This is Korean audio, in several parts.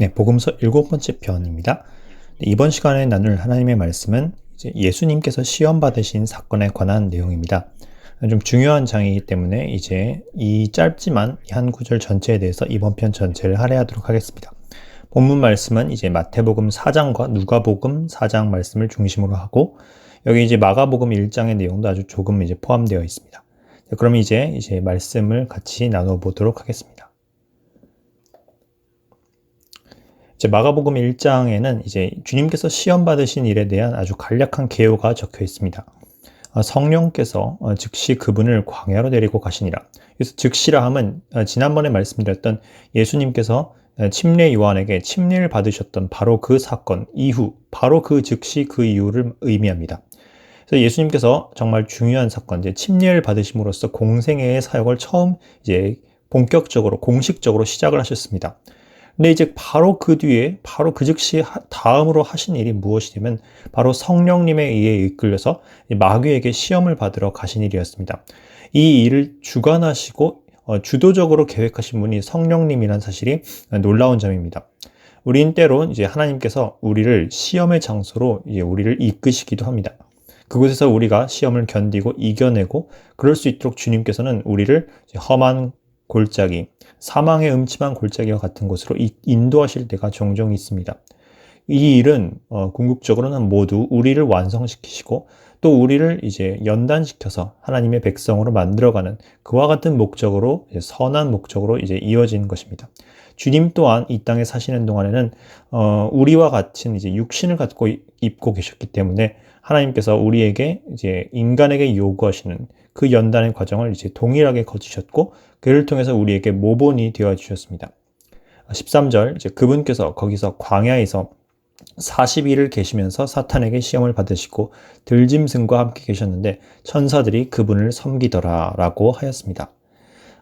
네, 복음서 7번째 편입니다. 이번 시간에 나눌 하나님의 말씀은 이제 예수님께서 시험 받으신 사건에 관한 내용입니다. 좀 중요한 장이기 때문에 이제 이 짧지만 한 구절 전체에 대해서 이번 편 전체를 할애하도록 하겠습니다. 본문 말씀은 이제 마태복음 4장과 누가복음 4장 말씀을 중심으로 하고 여기 이제 마가복음 1장의 내용도 아주 조금 이제 포함되어 있습니다. 그럼 이제 말씀을 같이 나눠 보도록 하겠습니다. 마가복음 1장에는 이제 주님께서 시험 받으신 일에 대한 아주 간략한 개요가 적혀 있습니다. 성령께서 즉시 그분을 광야로 데리고 가시니라. 그래서 즉시라 함은 지난번에 말씀드렸던 예수님께서 침례 요한에게 침례를 받으셨던 바로 그 사건 이후, 바로 그 즉시 그 이후를 의미합니다. 그래서 예수님께서 정말 중요한 사건, 이제 침례를 받으심으로써 공생애의 사역을 처음 이제 본격적으로 공식적으로 시작을 하셨습니다. 근데 이제 바로 그 뒤에 바로 그 즉시 다음으로 하신 일이 무엇이냐면 바로 성령님에 의해 이끌려서 마귀에게 시험을 받으러 가신 일이었습니다. 이 일을 주관하시고 주도적으로 계획하신 분이 성령님이라는 사실이 놀라운 점입니다. 우린 때로 이제 하나님께서 우리를 시험의 장소로 이제 우리를 이끄시기도 합니다. 그곳에서 우리가 시험을 견디고 이겨내고 그럴 수 있도록 주님께서는 우리를 험한 골짜기, 사망의 음침한 골짜기와 같은 곳으로 인도하실 때가 종종 있습니다. 이 일은 궁극적으로는 모두 우리를 완성시키시고 또 우리를 이제 연단시켜서 하나님의 백성으로 만들어가는 그와 같은 목적으로 선한 목적으로 이제 이어진 것입니다. 주님 또한 이 땅에 사시는 동안에는 우리와 같은 이제 육신을 갖고 입고 계셨기 때문에 하나님께서 우리에게 이제 인간에게 요구하시는 그 연단의 과정을 이제 동일하게 거치셨고 그를 통해서 우리에게 모본이 되어 주셨습니다. 13절 이제 그분께서 거기서 광야에서 40일을 계시면서 사탄에게 시험을 받으시고 들짐승과 함께 계셨는데 천사들이 그분을 섬기더라 라고 하였습니다.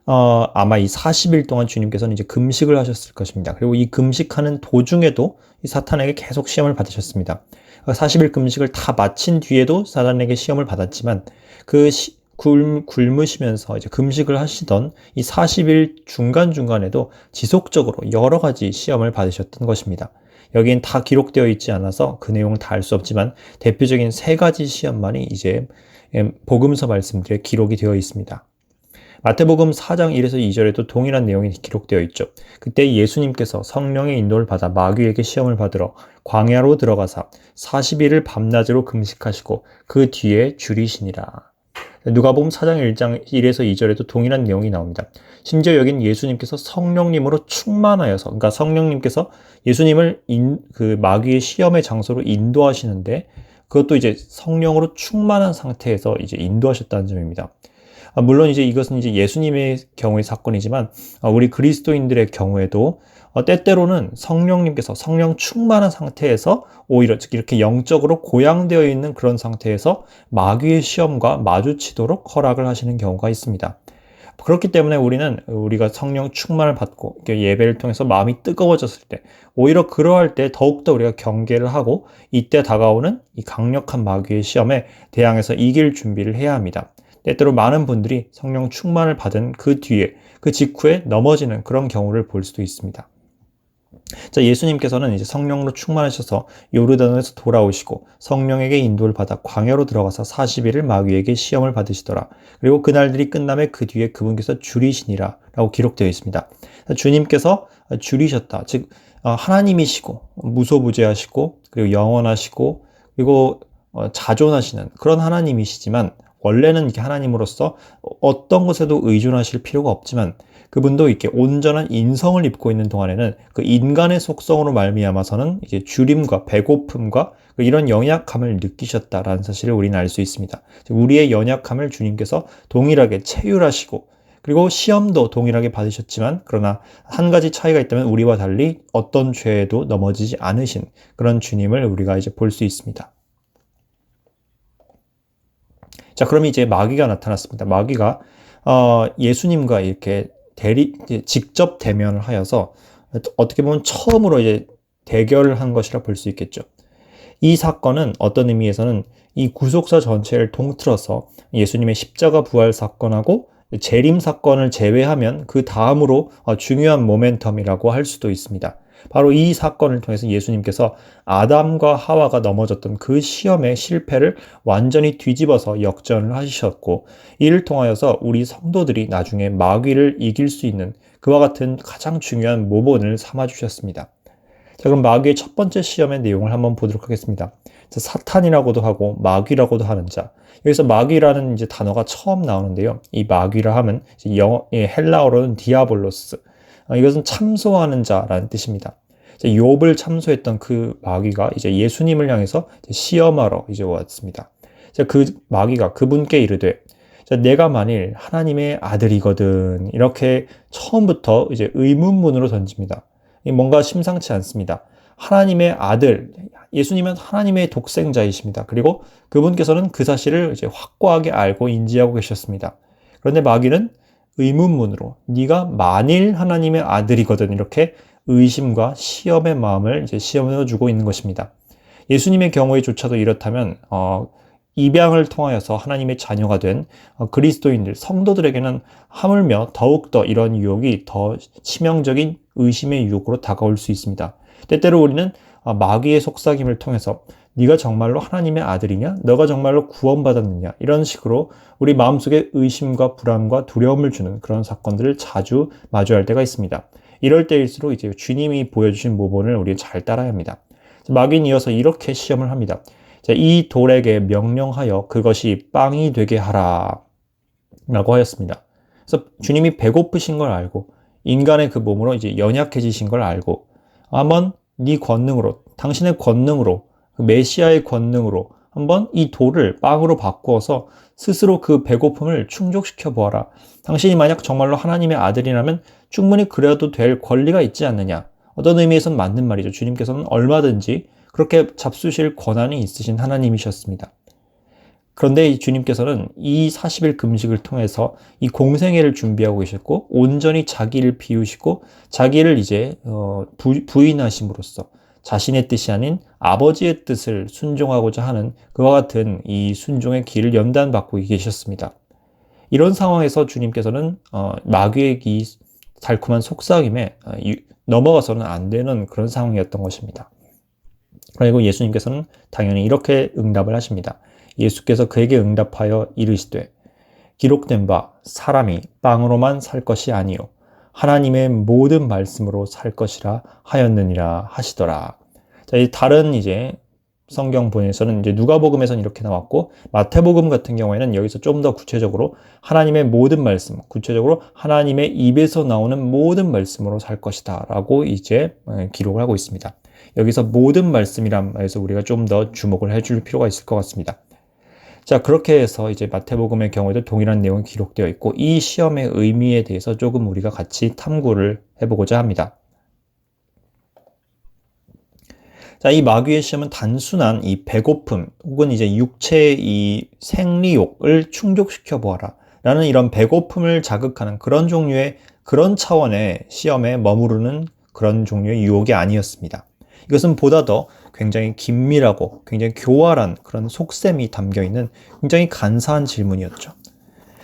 아마 이 40일 동안 주님께서는 이제 금식을 하셨을 것입니다. 그리고 이 금식하는 도중에도 이 사탄에게 계속 시험을 받으셨습니다. 40일 금식을 다 마친 뒤에도 사탄에게 시험을 받았지만 그 굶으시면서 이제 금식을 하시던 이 40일 중간중간에도 지속적으로 여러 가지 시험을 받으셨던 것입니다. 여기엔 다 기록되어 있지 않아서 그 내용을 다 알 수 없지만 대표적인 3가지 시험만이 이제 복음서 말씀들에 기록이 되어 있습니다. 마태복음 4장 1에서 2절에도 동일한 내용이 기록되어 있죠. 그때 예수님께서 성령의 인도를 받아 마귀에게 시험을 받으러 광야로 들어가사 40일을 밤낮으로 금식하시고 그 뒤에 줄이시니라. 누가복음 4장 1장 1에서 2절에도 동일한 내용이 나옵니다. 심지어 여긴 예수님께서 성령님으로 충만하여서, 그러니까 성령님께서 예수님을 그 마귀의 시험의 장소로 인도하시는데 그것도 이제 성령으로 충만한 상태에서 이제 인도하셨다는 점입니다. 물론 이제 이것은 이제 예수님의 경우의 사건이지만 우리 그리스도인들의 경우에도 때때로는 성령님께서 성령 충만한 상태에서 오히려 이렇게 영적으로 고양되어 있는 그런 상태에서 마귀의 시험과 마주치도록 허락을 하시는 경우가 있습니다. 그렇기 때문에 우리가 성령 충만을 받고 예배를 통해서 마음이 뜨거워졌을 때 오히려 그러할 때 더욱더 우리가 경계를 하고 이때 다가오는 이 강력한 마귀의 시험에 대항해서 이길 준비를 해야 합니다. 때때로 많은 분들이 성령 충만을 받은 그 뒤에 그 직후에 넘어지는 그런 경우를 볼 수도 있습니다. 자, 예수님께서는 이제 성령으로 충만하셔서 요르단에서 돌아오시고 성령에게 인도를 받아 광야로 들어가서 40일을 마귀에게 시험을 받으시더라. 그리고 그날들이 끝남에 그 뒤에 그분께서 줄이시니라 라고 기록되어 있습니다. 주님께서 줄이셨다. 즉 하나님이시고 무소부재하시고 그리고 영원하시고 그리고 자존하시는 그런 하나님이시지만 원래는 이렇게 하나님으로서 어떤 것에도 의존하실 필요가 없지만 그분도 이렇게 온전한 인성을 입고 있는 동안에는 그 인간의 속성으로 말미암아서는 이제 주림과 배고픔과 이런 연약함을 느끼셨다라는 사실을 우리는 알 수 있습니다. 우리의 연약함을 주님께서 동일하게 체휼하시고 그리고 시험도 동일하게 받으셨지만 그러나 한 가지 차이가 있다면 우리와 달리 어떤 죄에도 넘어지지 않으신 그런 주님을 우리가 이제 볼 수 있습니다. 자, 그럼 이제 마귀가 나타났습니다. 마귀가 예수님과 이렇게 직접 대면을 하여서 어떻게 보면 처음으로 이제 대결을 한 것이라 볼 수 있겠죠. 이 사건은 어떤 의미에서는 이 구속사 전체를 통틀어서 예수님의 십자가 부활 사건하고 재림 사건을 제외하면 그 다음으로 중요한 모멘텀이라고 할 수도 있습니다. 바로 이 사건을 통해서 예수님께서 아담과 하와가 넘어졌던 그 시험의 실패를 완전히 뒤집어서 역전을 하셨고, 이를 통하여서 우리 성도들이 나중에 마귀를 이길 수 있는 그와 같은 가장 중요한 모본을 삼아 주셨습니다. 자, 그럼 마귀의 첫 번째 시험의 내용을 한번 보도록 하겠습니다. 자, 사탄이라고도 하고 마귀라고도 하는 자. 여기서 마귀라는 이제 단어가 처음 나오는데요. 이 마귀라 하면 헬라어로는 디아볼로스. 이것은 참소하는 자라는 뜻입니다. 욥을 참소했던 그 마귀가 이제 예수님을 향해서 시험하러 이제 왔습니다. 그 마귀가 그분께 이르되, 내가 만일 하나님의 아들이거든, 이렇게 처음부터 이제 의문문으로 던집니다. 뭔가 심상치 않습니다. 하나님의 아들, 예수님은 하나님의 독생자이십니다. 그리고 그분께서는 그 사실을 이제 확고하게 알고 인지하고 계셨습니다. 그런데 마귀는 의문문으로 네가 만일 하나님의 아들이거든, 이렇게 의심과 시험의 마음을 이제 시험해 주고 있는 것입니다. 예수님의 경우에조차도 이렇다면 입양을 통하여서 하나님의 자녀가 된 그리스도인들, 성도들에게는 하물며 더욱더 이런 유혹이 더 치명적인 의심의 유혹으로 다가올 수 있습니다. 때때로 우리는 마귀의 속삭임을 통해서 네가 정말로 하나님의 아들이냐? 너가 정말로 구원받았느냐? 이런 식으로 우리 마음속에 의심과 불안과 두려움을 주는 그런 사건들을 자주 마주할 때가 있습니다. 이럴 때일수록 이제 주님이 보여주신 모본을 우리는 잘 따라야 합니다. 마귀는 이어서 이렇게 시험을 합니다. 이 돌에게 명령하여 그것이 빵이 되게 하라 라고 하였습니다. 그래서 주님이 배고프신 걸 알고 인간의 그 몸으로 이제 연약해지신 걸 알고 한번 네 권능으로, 당신의 권능으로, 그 메시아의 권능으로 한번 이 돌을 빵으로 바꾸어서 스스로 그 배고픔을 충족시켜 보아라. 당신이 만약 정말로 하나님의 아들이라면 충분히 그래도 될 권리가 있지 않느냐. 어떤 의미에서는 맞는 말이죠. 주님께서는 얼마든지 그렇게 잡수실 권한이 있으신 하나님이셨습니다. 그런데 주님께서는 이 40일 금식을 통해서 이 공생애를 준비하고 계셨고, 온전히 자기를 비우시고 자기를 이제 부인하심으로써 자신의 뜻이 아닌 아버지의 뜻을 순종하고자 하는 그와 같은 이 순종의 길을 연단받고 계셨습니다. 이런 상황에서 주님께서는 마귀의 이 달콤한 속삭임에 넘어가서는 안 되는 그런 상황이었던 것입니다. 그리고 예수님께서는 당연히 이렇게 응답을 하십니다. 예수께서 그에게 응답하여 이르시되, 기록된 바 사람이 빵으로만 살 것이 아니요 하나님의 모든 말씀으로 살 것이라 하였느니라 하시더라. 자, 이 다른 이제 성경본에서는 이제 누가복음에서는 이렇게 나왔고, 마태복음 같은 경우에는 여기서 좀 더 구체적으로 하나님의 모든 말씀, 구체적으로 하나님의 입에서 나오는 모든 말씀으로 살 것이다 라고 이제 기록을 하고 있습니다. 여기서 모든 말씀이란 말에서 우리가 좀 더 주목을 해줄 필요가 있을 것 같습니다. 자, 그렇게 해서 이제 마태복음의 경우에도 동일한 내용이 기록되어 있고, 이 시험의 의미에 대해서 조금 우리가 같이 탐구를 해보고자 합니다. 자, 이 마귀의 시험은 단순한 이 배고픔 혹은 이제 육체의 이 생리욕을 충족시켜 보아라 라는 이런 배고픔을 자극하는 그런 종류의, 그런 차원의 시험에 머무르는 그런 종류의 유혹이 아니었습니다. 이것은 보다 더 굉장히 긴밀하고 굉장히 교활한 그런 속셈이 담겨있는 굉장히 간사한 질문이었죠.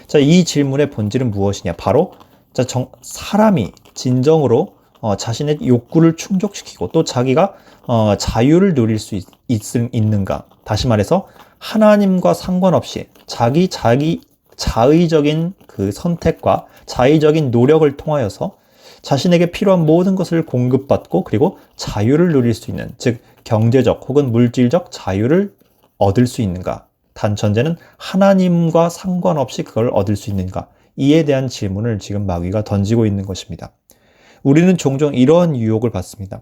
자, 이 질문의 본질은 무엇이냐? 바로 사람이 진정으로 자신의 욕구를 충족시키고 또 자기가 자유를 누릴 수 있는가? 다시 말해서 하나님과 상관없이 자기 자의적인 그 선택과 자의적인 노력을 통하여서 자신에게 필요한 모든 것을 공급받고 그리고 자유를 누릴 수 있는, 즉 경제적 혹은 물질적 자유를 얻을 수 있는가? 단천재는 하나님과 상관없이 그걸 얻을 수 있는가? 이에 대한 질문을 지금 마귀가 던지고 있는 것입니다. 우리는 종종 이러한 유혹을 받습니다.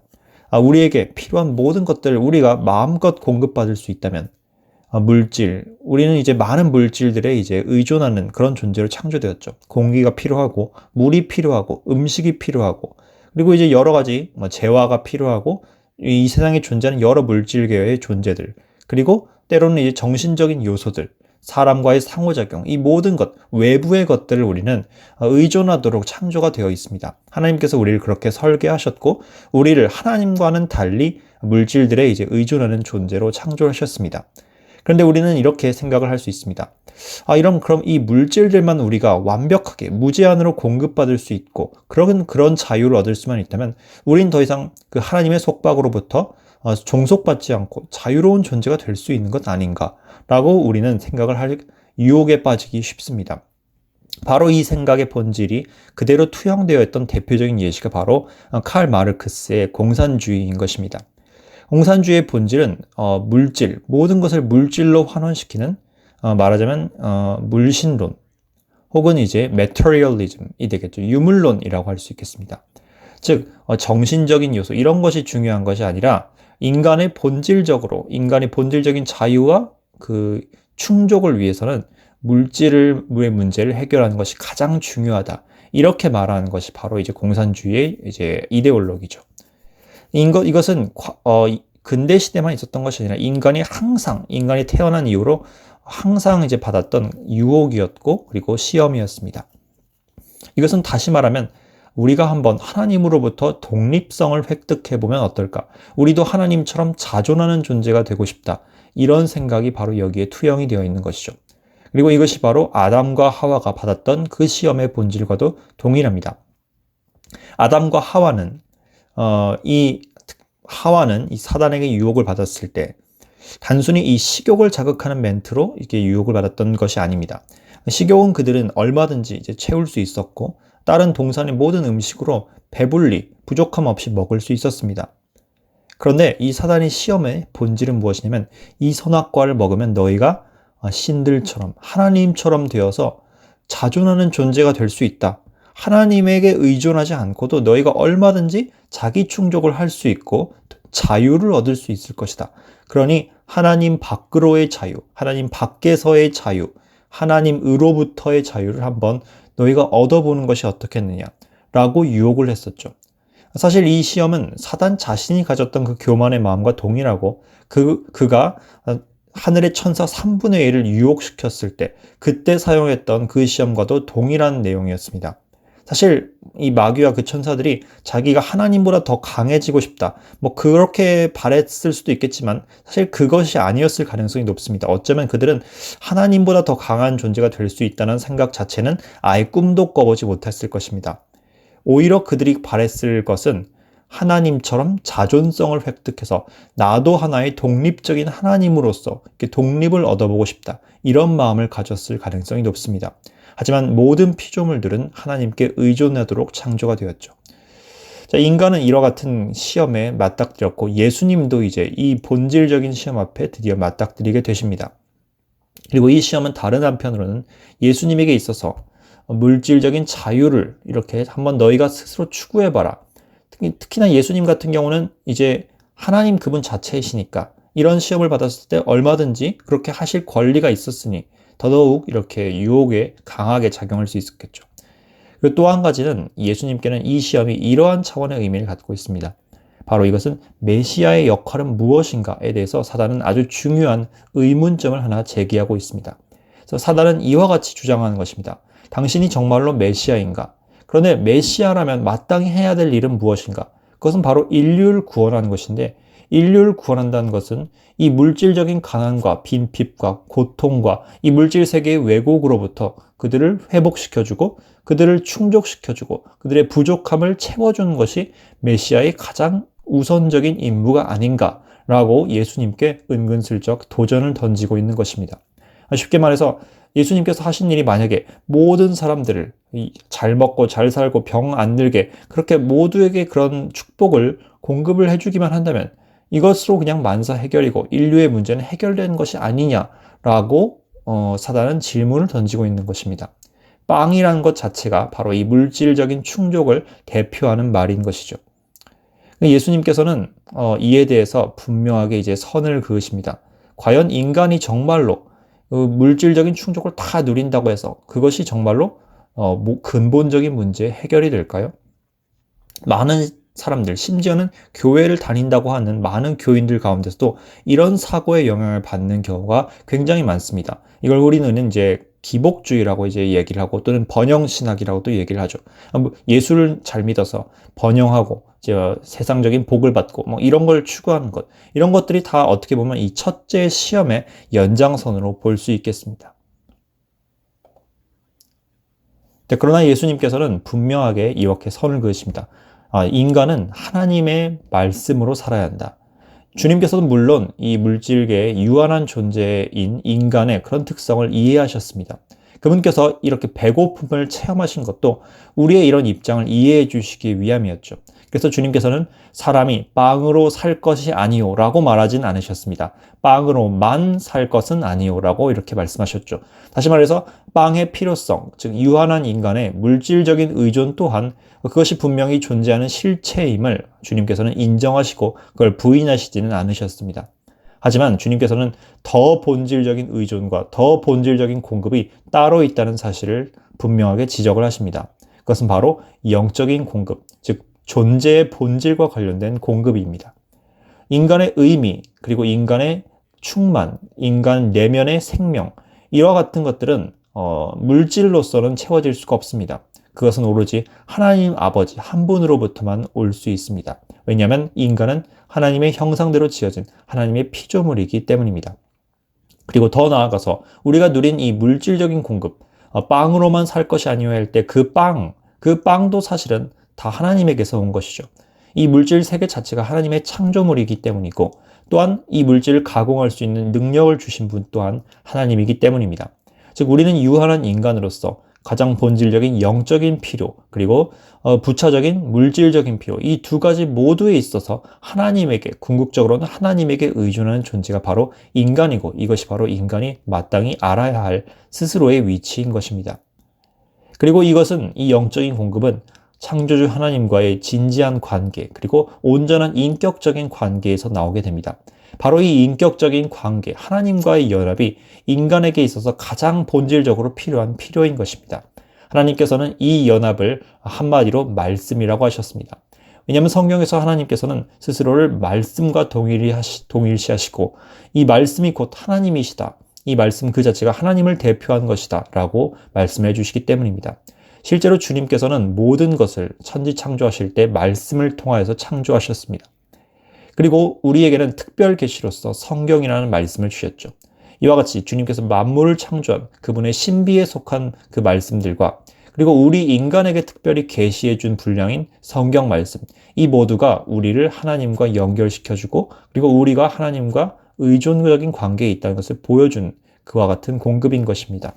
우리에게 필요한 모든 것들을 우리가 마음껏 공급받을 수 있다면, 물질, 우리는 이제 많은 물질들에 이제 의존하는 그런 존재로 창조되었죠. 공기가 필요하고, 물이 필요하고, 음식이 필요하고, 그리고 이제 여러 가지 재화가 필요하고, 이 세상에 존재하는 여러 물질계의 존재들, 그리고 때로는 이제 정신적인 요소들, 사람과의 상호작용, 이 모든 것, 외부의 것들을 우리는 의존하도록 창조가 되어 있습니다. 하나님께서 우리를 그렇게 설계하셨고, 우리를 하나님과는 달리 물질들에 이제 의존하는 존재로 창조하셨습니다. 그런데 우리는 이렇게 생각을 할 수 있습니다. 그럼 이 물질들만 우리가 완벽하게 무제한으로 공급받을 수 있고 그런 자유를 얻을 수만 있다면 우린 더 이상 그 하나님의 속박으로부터 종속받지 않고 자유로운 존재가 될 수 있는 것 아닌가라고 우리는 생각을 할 유혹에 빠지기 쉽습니다. 바로 이 생각의 본질이 그대로 투영되어 있던 대표적인 예시가 바로 칼 마르크스의 공산주의인 것입니다. 공산주의의 본질은 모든 것을 물질로 환원시키는 말하자면 물신론 혹은 이제 materialism이 되겠죠. 유물론이라고 할 수 있겠습니다. 즉 정신적인 요소 이런 것이 중요한 것이 아니라 인간의 본질적인 자유와 그 충족을 위해서는 물질의 문제를 해결하는 것이 가장 중요하다. 이렇게 말하는 것이 바로 이제 공산주의의 이제 이데올로기죠. 이것은 근대 시대만 있었던 것이 아니라 인간이 태어난 이후로 항상 이제 받았던 유혹이었고 그리고 시험이었습니다. 이것은 다시 말하면 우리가 한번 하나님으로부터 독립성을 획득해 보면 어떨까? 우리도 하나님처럼 자존하는 존재가 되고 싶다. 이런 생각이 바로 여기에 투영이 되어 있는 것이죠. 그리고 이것이 바로 아담과 하와가 받았던 그 시험의 본질과도 동일합니다. 아담과 하와는 이 사단에게 유혹을 받았을 때 단순히 이 식욕을 자극하는 멘트로 이게 유혹을 받았던 것이 아닙니다. 식욕은 그들은 얼마든지 이제 채울 수 있었고 다른 동산의 모든 음식으로 배불리 부족함 없이 먹을 수 있었습니다. 그런데 이 사단의 시험의 본질은 무엇이냐면 이 선악과를 먹으면 너희가 신들처럼 하나님처럼 되어서 자존하는 존재가 될 수 있다. 하나님에게 의존하지 않고도 너희가 얼마든지 자기 충족을 할 수 있고 자유를 얻을 수 있을 것이다. 그러니 하나님 밖으로의 자유, 하나님 밖에서의 자유, 하나님으로부터의 자유를 한번 너희가 얻어보는 것이 어떻겠느냐라고 유혹을 했었죠. 사실 이 시험은 사단 자신이 가졌던 그 교만의 마음과 동일하고 그가 하늘의 천사 3분의 1을 유혹시켰을 때 그때 사용했던 그 시험과도 동일한 내용이었습니다. 사실 이 마귀와 그 천사들이 자기가 하나님보다 더 강해지고 싶다. 그렇게 바랬을 수도 있겠지만 사실 그것이 아니었을 가능성이 높습니다. 어쩌면 그들은 하나님보다 더 강한 존재가 될 수 있다는 생각 자체는 아예 꿈도 꿔보지 못했을 것입니다. 오히려 그들이 바랬을 것은 하나님처럼 자존성을 획득해서 나도 하나의 독립적인 하나님으로서 이렇게 독립을 얻어보고 싶다. 이런 마음을 가졌을 가능성이 높습니다. 하지만 모든 피조물들은 하나님께 의존하도록 창조가 되었죠. 자, 인간은 이와 같은 시험에 맞닥뜨렸고 예수님도 이제 이 본질적인 시험 앞에 드디어 맞닥뜨리게 되십니다. 그리고 이 시험은 다른 한편으로는 예수님에게 있어서 물질적인 자유를 이렇게 한번 너희가 스스로 추구해봐라. 특히나 예수님 같은 경우는 이제 하나님 그분 자체이시니까 이런 시험을 받았을 때 얼마든지 그렇게 하실 권리가 있었으니 더더욱 이렇게 유혹에 강하게 작용할 수 있었겠죠. 그리고 또 한 가지는 예수님께는 이 시험이 이러한 차원의 의미를 갖고 있습니다. 바로 이것은 메시아의 역할은 무엇인가에 대해서 사단은 아주 중요한 의문점을 하나 제기하고 있습니다. 그래서 사단은 이와 같이 주장하는 것입니다. 당신이 정말로 메시아인가? 그런데 메시아라면 마땅히 해야 될 일은 무엇인가? 그것은 바로 인류를 구원하는 것인데 인류를 구원한다는 것은 이 물질적인 가난과 빈핍과 고통과 이 물질 세계의 왜곡으로부터 그들을 회복시켜주고 그들을 충족시켜주고 그들의 부족함을 채워주는 것이 메시아의 가장 우선적인 임무가 아닌가라고 예수님께 은근슬쩍 도전을 던지고 있는 것입니다. 쉽게 말해서 예수님께서 하신 일이 만약에 모든 사람들을 잘 먹고 잘 살고 병 안 들게 그렇게 모두에게 그런 축복을 공급을 해주기만 한다면 이것으로 그냥 만사 해결이고 인류의 문제는 해결된 것이 아니냐라고 사단은 질문을 던지고 있는 것입니다. 빵이라는 것 자체가 바로 이 물질적인 충족을 대표하는 말인 것이죠. 예수님께서는 이에 대해서 분명하게 이제 선을 그으십니다. 과연 인간이 정말로 물질적인 충족을 다 누린다고 해서 그것이 정말로 근본적인 문제의 해결이 될까요? 많은 사람들, 심지어는 교회를 다닌다고 하는 많은 교인들 가운데서도 이런 사고의 영향을 받는 경우가 굉장히 많습니다. 이걸 우리는 이제 기복주의라고 이제 얘기를 하고 또는 번영신학이라고도 얘기를 하죠. 예수를 잘 믿어서 번영하고 세상적인 복을 받고 뭐 이런 걸 추구하는 것, 이런 것들이 다 어떻게 보면 이 첫째 시험의 연장선으로 볼 수 있겠습니다. 그러나 예수님께서는 분명하게 이렇게 선을 그으십니다. 인간은 하나님의 말씀으로 살아야 한다. 주님께서도 물론 이 물질계의 유한한 존재인 인간의 그런 특성을 이해하셨습니다. 그분께서 이렇게 배고픔을 체험하신 것도 우리의 이런 입장을 이해해 주시기 위함이었죠. 그래서 주님께서는 사람이 빵으로 살 것이 아니요 라고 말하진 않으셨습니다. 빵으로만 살 것은 아니요 라고 이렇게 말씀하셨죠. 다시 말해서 빵의 필요성, 즉 유한한 인간의 물질적인 의존 또한 그것이 분명히 존재하는 실체임을 주님께서는 인정하시고 그걸 부인하시지는 않으셨습니다. 하지만 주님께서는 더 본질적인 의존과 더 본질적인 공급이 따로 있다는 사실을 분명하게 지적을 하십니다. 그것은 바로 영적인 공급, 즉 존재의 본질과 관련된 공급입니다. 인간의 의미, 그리고 인간의 충만, 인간 내면의 생명, 이와 같은 것들은 물질로서는 채워질 수가 없습니다. 그것은 오로지 하나님 아버지 한 분으로부터만 올 수 있습니다. 왜냐하면 인간은 하나님의 형상대로 지어진 하나님의 피조물이기 때문입니다. 그리고 더 나아가서 우리가 누린 이 물질적인 공급, 빵으로만 살 것이 아니어야 할 때 그 빵도 사실은 다 하나님에게서 온 것이죠. 이 물질 세계 자체가 하나님의 창조물이기 때문이고 또한 이 물질을 가공할 수 있는 능력을 주신 분 또한 하나님이기 때문입니다. 즉 우리는 유한한 인간으로서 가장 본질적인 영적인 필요, 그리고 부차적인 물질적인 필요, 이 두 가지 모두에 있어서 하나님에게, 궁극적으로는 하나님에게 의존하는 존재가 바로 인간이고 이것이 바로 인간이 마땅히 알아야 할 스스로의 위치인 것입니다. 그리고 이것은, 이 영적인 공급은 창조주 하나님과의 진지한 관계, 그리고 온전한 인격적인 관계에서 나오게 됩니다. 바로 이 인격적인 관계, 하나님과의 연합이 인간에게 있어서 가장 본질적으로 필요한 필요인 것입니다. 하나님께서는 이 연합을 한마디로 말씀이라고 하셨습니다. 왜냐하면 성경에서 하나님께서는 스스로를 말씀과 동일시하시고 이 말씀이 곧 하나님이시다. 이 말씀 그 자체가 하나님을 대표한 것이다 라고 말씀해 주시기 때문입니다. 실제로 주님께서는 모든 것을 천지 창조하실 때 말씀을 통하여서 창조하셨습니다. 그리고 우리에게는 특별 계시로서 성경이라는 말씀을 주셨죠. 이와 같이 주님께서 만물을 창조한 그분의 신비에 속한 그 말씀들과 그리고 우리 인간에게 특별히 계시해 준 분량인 성경 말씀, 이 모두가 우리를 하나님과 연결시켜주고 그리고 우리가 하나님과 의존적인 관계에 있다는 것을 보여준 그와 같은 공급인 것입니다.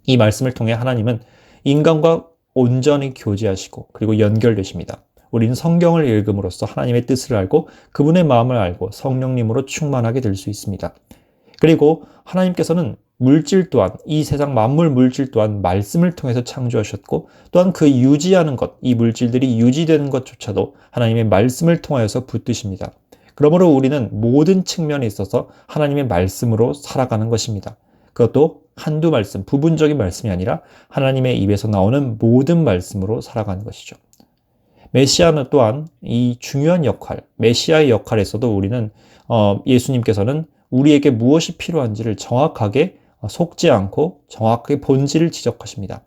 이 말씀을 통해 하나님은 인간과 온전히 교제하시고 그리고 연결되십니다. 우리는 성경을 읽음으로써 하나님의 뜻을 알고 그분의 마음을 알고 성령님으로 충만하게 될 수 있습니다. 그리고 하나님께서는 물질 또한, 이 세상 만물 물질 또한 말씀을 통해서 창조하셨고 또한 그 유지하는 것, 이 물질들이 유지되는 것조차도 하나님의 말씀을 통하여서 붙드십니다. 그러므로 우리는 모든 측면에 있어서 하나님의 말씀으로 살아가는 것입니다. 그것도 한두 말씀, 부분적인 말씀이 아니라 하나님의 입에서 나오는 모든 말씀으로 살아가는 것이죠. 메시아는 또한 이 중요한 역할, 메시아의 역할에서도 우리는 예수님께서는 우리에게 무엇이 필요한지를 정확하게 속지 않고 정확하게 본질을 지적하십니다.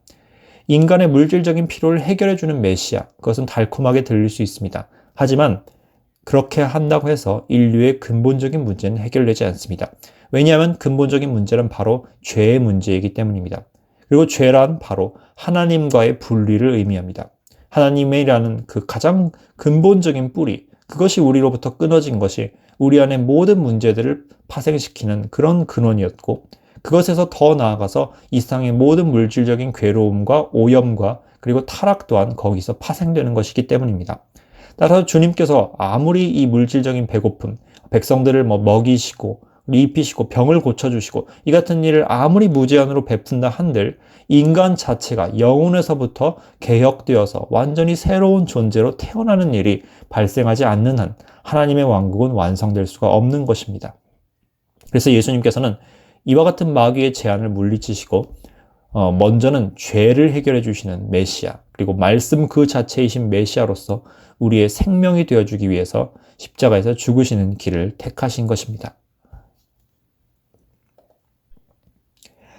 인간의 물질적인 필요를 해결해주는 메시아, 그것은 달콤하게 들릴 수 있습니다. 하지만 그렇게 한다고 해서 인류의 근본적인 문제는 해결되지 않습니다. 왜냐하면 근본적인 문제는 바로 죄의 문제이기 때문입니다. 그리고 죄란 바로 하나님과의 분리를 의미합니다. 하나님이라는 그 가장 근본적인 뿌리, 그것이 우리로부터 끊어진 것이 우리 안의 모든 문제들을 파생시키는 그런 근원이었고, 그것에서 더 나아가서 이 세상의 모든 물질적인 괴로움과 오염과 그리고 타락 또한 거기서 파생되는 것이기 때문입니다. 따라서 주님께서 아무리 이 물질적인 배고픔, 백성들을 먹이시고 입히시고 병을 고쳐주시고 이 같은 일을 아무리 무제한으로 베푼다 한들 인간 자체가 영혼에서부터 개혁되어서 완전히 새로운 존재로 태어나는 일이 발생하지 않는 한 하나님의 왕국은 완성될 수가 없는 것입니다. 그래서 예수님께서는 이와 같은 마귀의 제안을 물리치시고 먼저는 죄를 해결해 주시는 메시아, 그리고 말씀 그 자체이신 메시아로서 우리의 생명이 되어주기 위해서 십자가에서 죽으시는 길을 택하신 것입니다.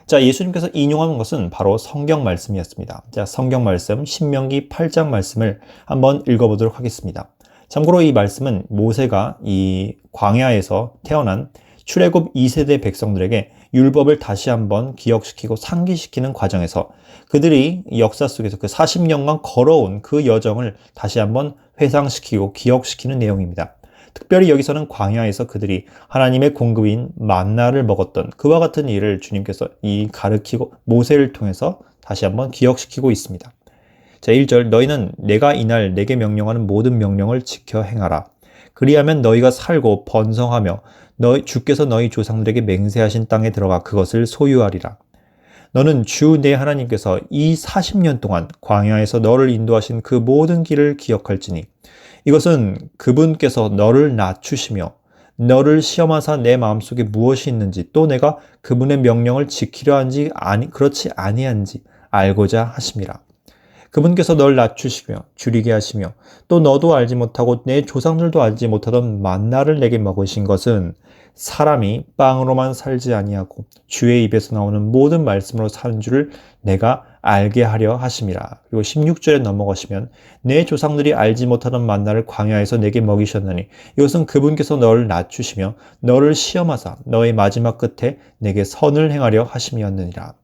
자, 예수님께서 인용한 것은 바로 성경 말씀이었습니다. 자, 성경 말씀 신명기 8장 말씀을 한번 읽어보도록 하겠습니다. 참고로 이 말씀은 모세가 이 광야에서 태어난 출애굽 2세대 백성들에게 율법을 다시 한번 기억시키고 상기시키는 과정에서 그들이 역사 속에서 그 40년간 걸어온 그 여정을 다시 한번 회상시키고 기억시키는 내용입니다. 특별히 여기서는 광야에서 그들이 하나님의 공급인 만나를 먹었던 그와 같은 일을 주님께서 가르치고 모세를 통해서 다시 한번 기억시키고 있습니다. 자, 1절 너희는 내가 이날 내게 명령하는 모든 명령을 지켜 행하라. 그리하면 너희가 살고 번성하며 주께서 너희 조상들에게 맹세하신 땅에 들어가 그것을 소유하리라. 너는 주 내 하나님께서 이 40년 동안 광야에서 너를 인도하신 그 모든 길을 기억할지니 이것은 그분께서 너를 낮추시며 너를 시험하사 내 마음속에 무엇이 있는지 또 내가 그분의 명령을 지키려 한지 그렇지 아니한지 알고자 하심이라. 그분께서 널 낮추시며 줄이게 하시며 또 너도 알지 못하고 내 조상들도 알지 못하던 만나를 내게 먹으신 것은 사람이 빵으로만 살지 아니하고 주의 입에서 나오는 모든 말씀으로 사는 줄을 내가 알게 하려 하심이라. 그리고 16절에 넘어가시면 내 조상들이 알지 못하던 만나를 광야에서 내게 먹이셨나니 이것은 그분께서 너를 낮추시며 너를 시험하사 너의 마지막 끝에 내게 선을 행하려 하심이었느니라.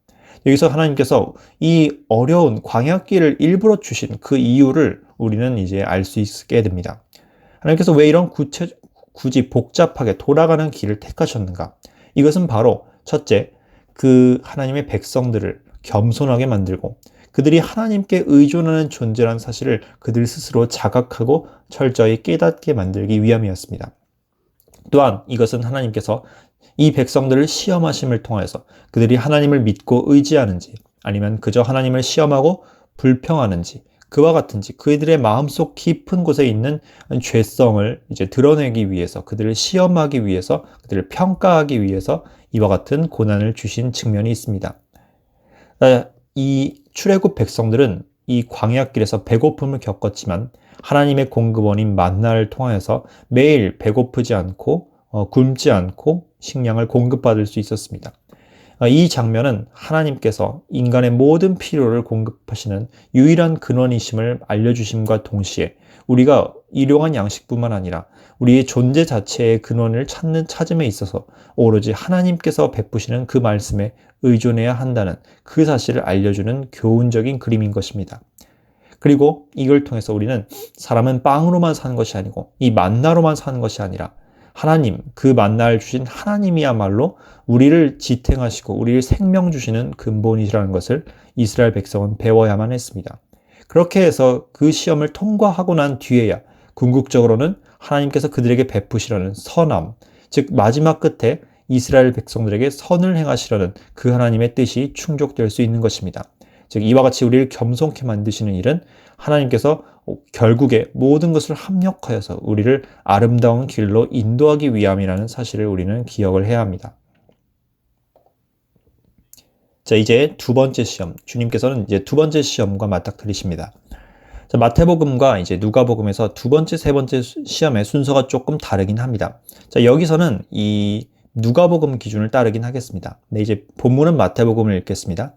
여기서 하나님께서 이 어려운 광야길을 일부러 주신 그 이유를 우리는 이제 알 수 있게 됩니다. 하나님께서 왜 이런 굳이 복잡하게 돌아가는 길을 택하셨는가? 이것은 바로 첫째, 그 하나님의 백성들을 겸손하게 만들고 그들이 하나님께 의존하는 존재라는 사실을 그들 스스로 자각하고 철저히 깨닫게 만들기 위함이었습니다. 또한 이것은 하나님께서 이 백성들을 시험하심을 통해서 그들이 하나님을 믿고 의지하는지 아니면 그저 하나님을 시험하고 불평하는지 그와 같은지 그들의 마음속 깊은 곳에 있는 죄성을 이제 드러내기 위해서 그들을 시험하기 위해서 그들을 평가하기 위해서 이와 같은 고난을 주신 측면이 있습니다. 이 출애굽 백성들은 이 광야길에서 배고픔을 겪었지만 하나님의 공급원인 만나를 통하여서 매일 배고프지 않고 굶지 않고 식량을 공급받을 수 있었습니다. 이 장면은 하나님께서 인간의 모든 필요를 공급하시는 유일한 근원이심을 알려주심과 동시에 우리가 일용할 양식뿐만 아니라 우리의 존재 자체의 근원을 찾음에 있어서 오로지 하나님께서 베푸시는 그 말씀에 의존해야 한다는 그 사실을 알려주는 교훈적인 그림인 것입니다. 그리고 이걸 통해서 우리는 사람은 빵으로만 사는 것이 아니고 이 만나로만 사는 것이 아니라 하나님, 그 만나를 주신 하나님이야말로 우리를 지탱하시고 우리를 생명 주시는 근본이시라는 것을 이스라엘 백성은 배워야만 했습니다. 그렇게 해서 그 시험을 통과하고 난 뒤에야 궁극적으로는 하나님께서 그들에게 베푸시려는 선함, 즉 마지막 끝에 이스라엘 백성들에게 선을 행하시려는 그 하나님의 뜻이 충족될 수 있는 것입니다. 즉 이와 같이 우리를 겸손케 만드시는 일은 하나님께서 결국에 모든 것을 합력하여서 우리를 아름다운 길로 인도하기 위함이라는 사실을 우리는 기억을 해야 합니다. 자, 이제 두 번째 시험. 주님께서는 이제 두 번째 시험과 맞닥뜨리십니다. 자, 마태복음과 이제 누가복음에서 두 번째, 세 번째 시험의 순서가 조금 다르긴 합니다. 자, 여기서는 이 누가복음 기준을 따르긴 하겠습니다. 네, 이제 본문은 마태복음을 읽겠습니다.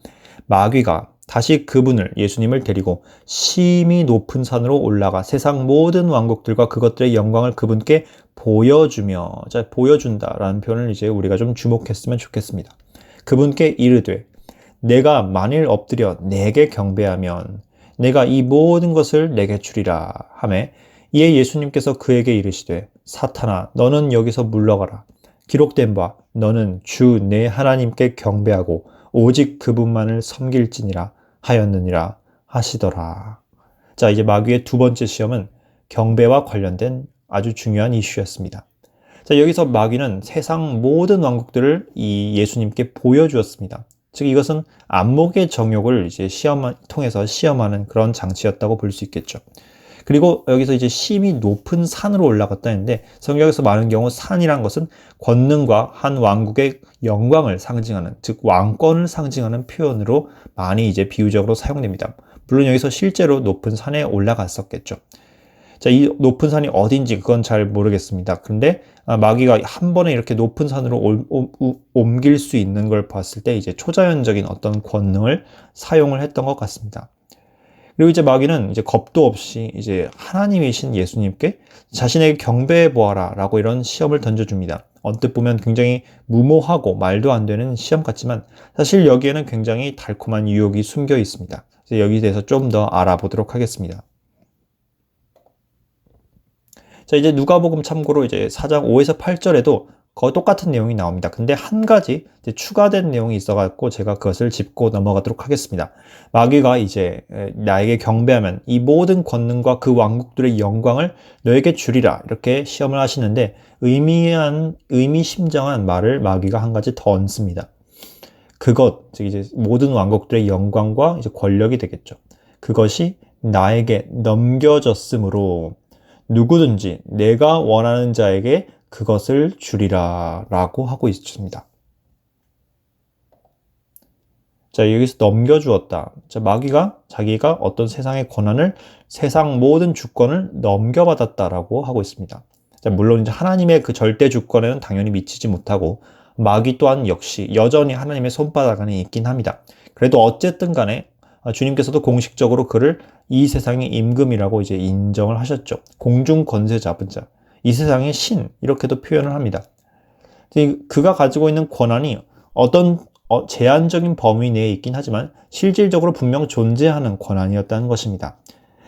마귀가 다시 그분을 예수님을 데리고 심히 높은 산으로 올라가 세상 모든 왕국들과 그것들의 영광을 그분께 보여주며, 자, 보여준다라는 표현을 이제 우리가 좀 주목했으면 좋겠습니다. 그분께 이르되 내가 만일 엎드려 내게 경배하면 내가 이 모든 것을 내게 주리라 하매 이에 예수님께서 그에게 이르시되 사탄아 너는 여기서 물러가라. 기록된 바 너는 주 내 하나님께 경배하고 오직 그분만을 섬길지니라 하였느니라 하시더라. 자, 이제 마귀의 두 번째 시험은 경배와 관련된 아주 중요한 이슈였습니다. 자, 여기서 마귀는 세상 모든 왕국들을 이 예수님께 보여주었습니다. 즉 이것은 안목의 정욕을 이제 통해서 시험하는 그런 장치였다고 볼 수 있겠죠. 그리고 여기서 이제 심히 높은 산으로 올라갔다 했는데 성경에서 많은 경우 산이란 것은 권능과 한 왕국의 영광을 상징하는, 즉 왕권을 상징하는 표현으로 많이 이제 비유적으로 사용됩니다. 물론 여기서 실제로 높은 산에 올라갔었겠죠. 자, 이 높은 산이 어딘지 그건 잘 모르겠습니다. 근데 마귀가 한 번에 이렇게 높은 산으로 옮길 수 있는 걸 봤을 때 이제 초자연적인 어떤 권능을 사용을 했던 것 같습니다. 그리고 이제 마귀는 이제 겁도 없이 이제 하나님이신 예수님께 자신에게 경배해 보아라 라고 이런 시험을 던져줍니다. 언뜻 보면 굉장히 무모하고 말도 안 되는 시험 같지만 사실 여기에는 굉장히 달콤한 유혹이 숨겨 있습니다. 그래서 여기에 대해서 좀 더 알아보도록 하겠습니다. 자, 이제 누가복음 참고로 이제 4장 5에서 8절에도 거의 똑같은 내용이 나옵니다. 근데 한 가지 이제 추가된 내용이 있어갖고 제가 그것을 짚고 넘어가도록 하겠습니다. 마귀가 이제 나에게 경배하면 이 모든 권능과 그 왕국들의 영광을 너에게 주리라 이렇게 시험을 하시는데 의미심장한 말을 마귀가 한 가지 더 얹습니다. 그것, 즉 이제 모든 왕국들의 영광과 이제 권력이 되겠죠. 그것이 나에게 넘겨졌으므로 누구든지 내가 원하는 자에게 그것을 주리라 라고 하고 있습니다. 자, 여기서 넘겨주었다. 자, 마귀가 자기가 어떤 세상의 권한을, 세상 모든 주권을 넘겨받았다라고 하고 있습니다. 자, 물론 이제 하나님의 그 절대 주권에는 당연히 미치지 못하고 마귀 또한 역시 여전히 하나님의 손바닥 안에 있긴 합니다. 그래도 어쨌든 간에 주님께서도 공식적으로 그를 이 세상의 임금이라고 이제 인정을 하셨죠. 공중 권세 잡은 자. 이 세상의 신 이렇게도 표현을 합니다. 그가 가지고 있는 권한이 어떤 제한적인 범위 내에 있긴 하지만 실질적으로 분명 존재하는 권한이었다는 것입니다.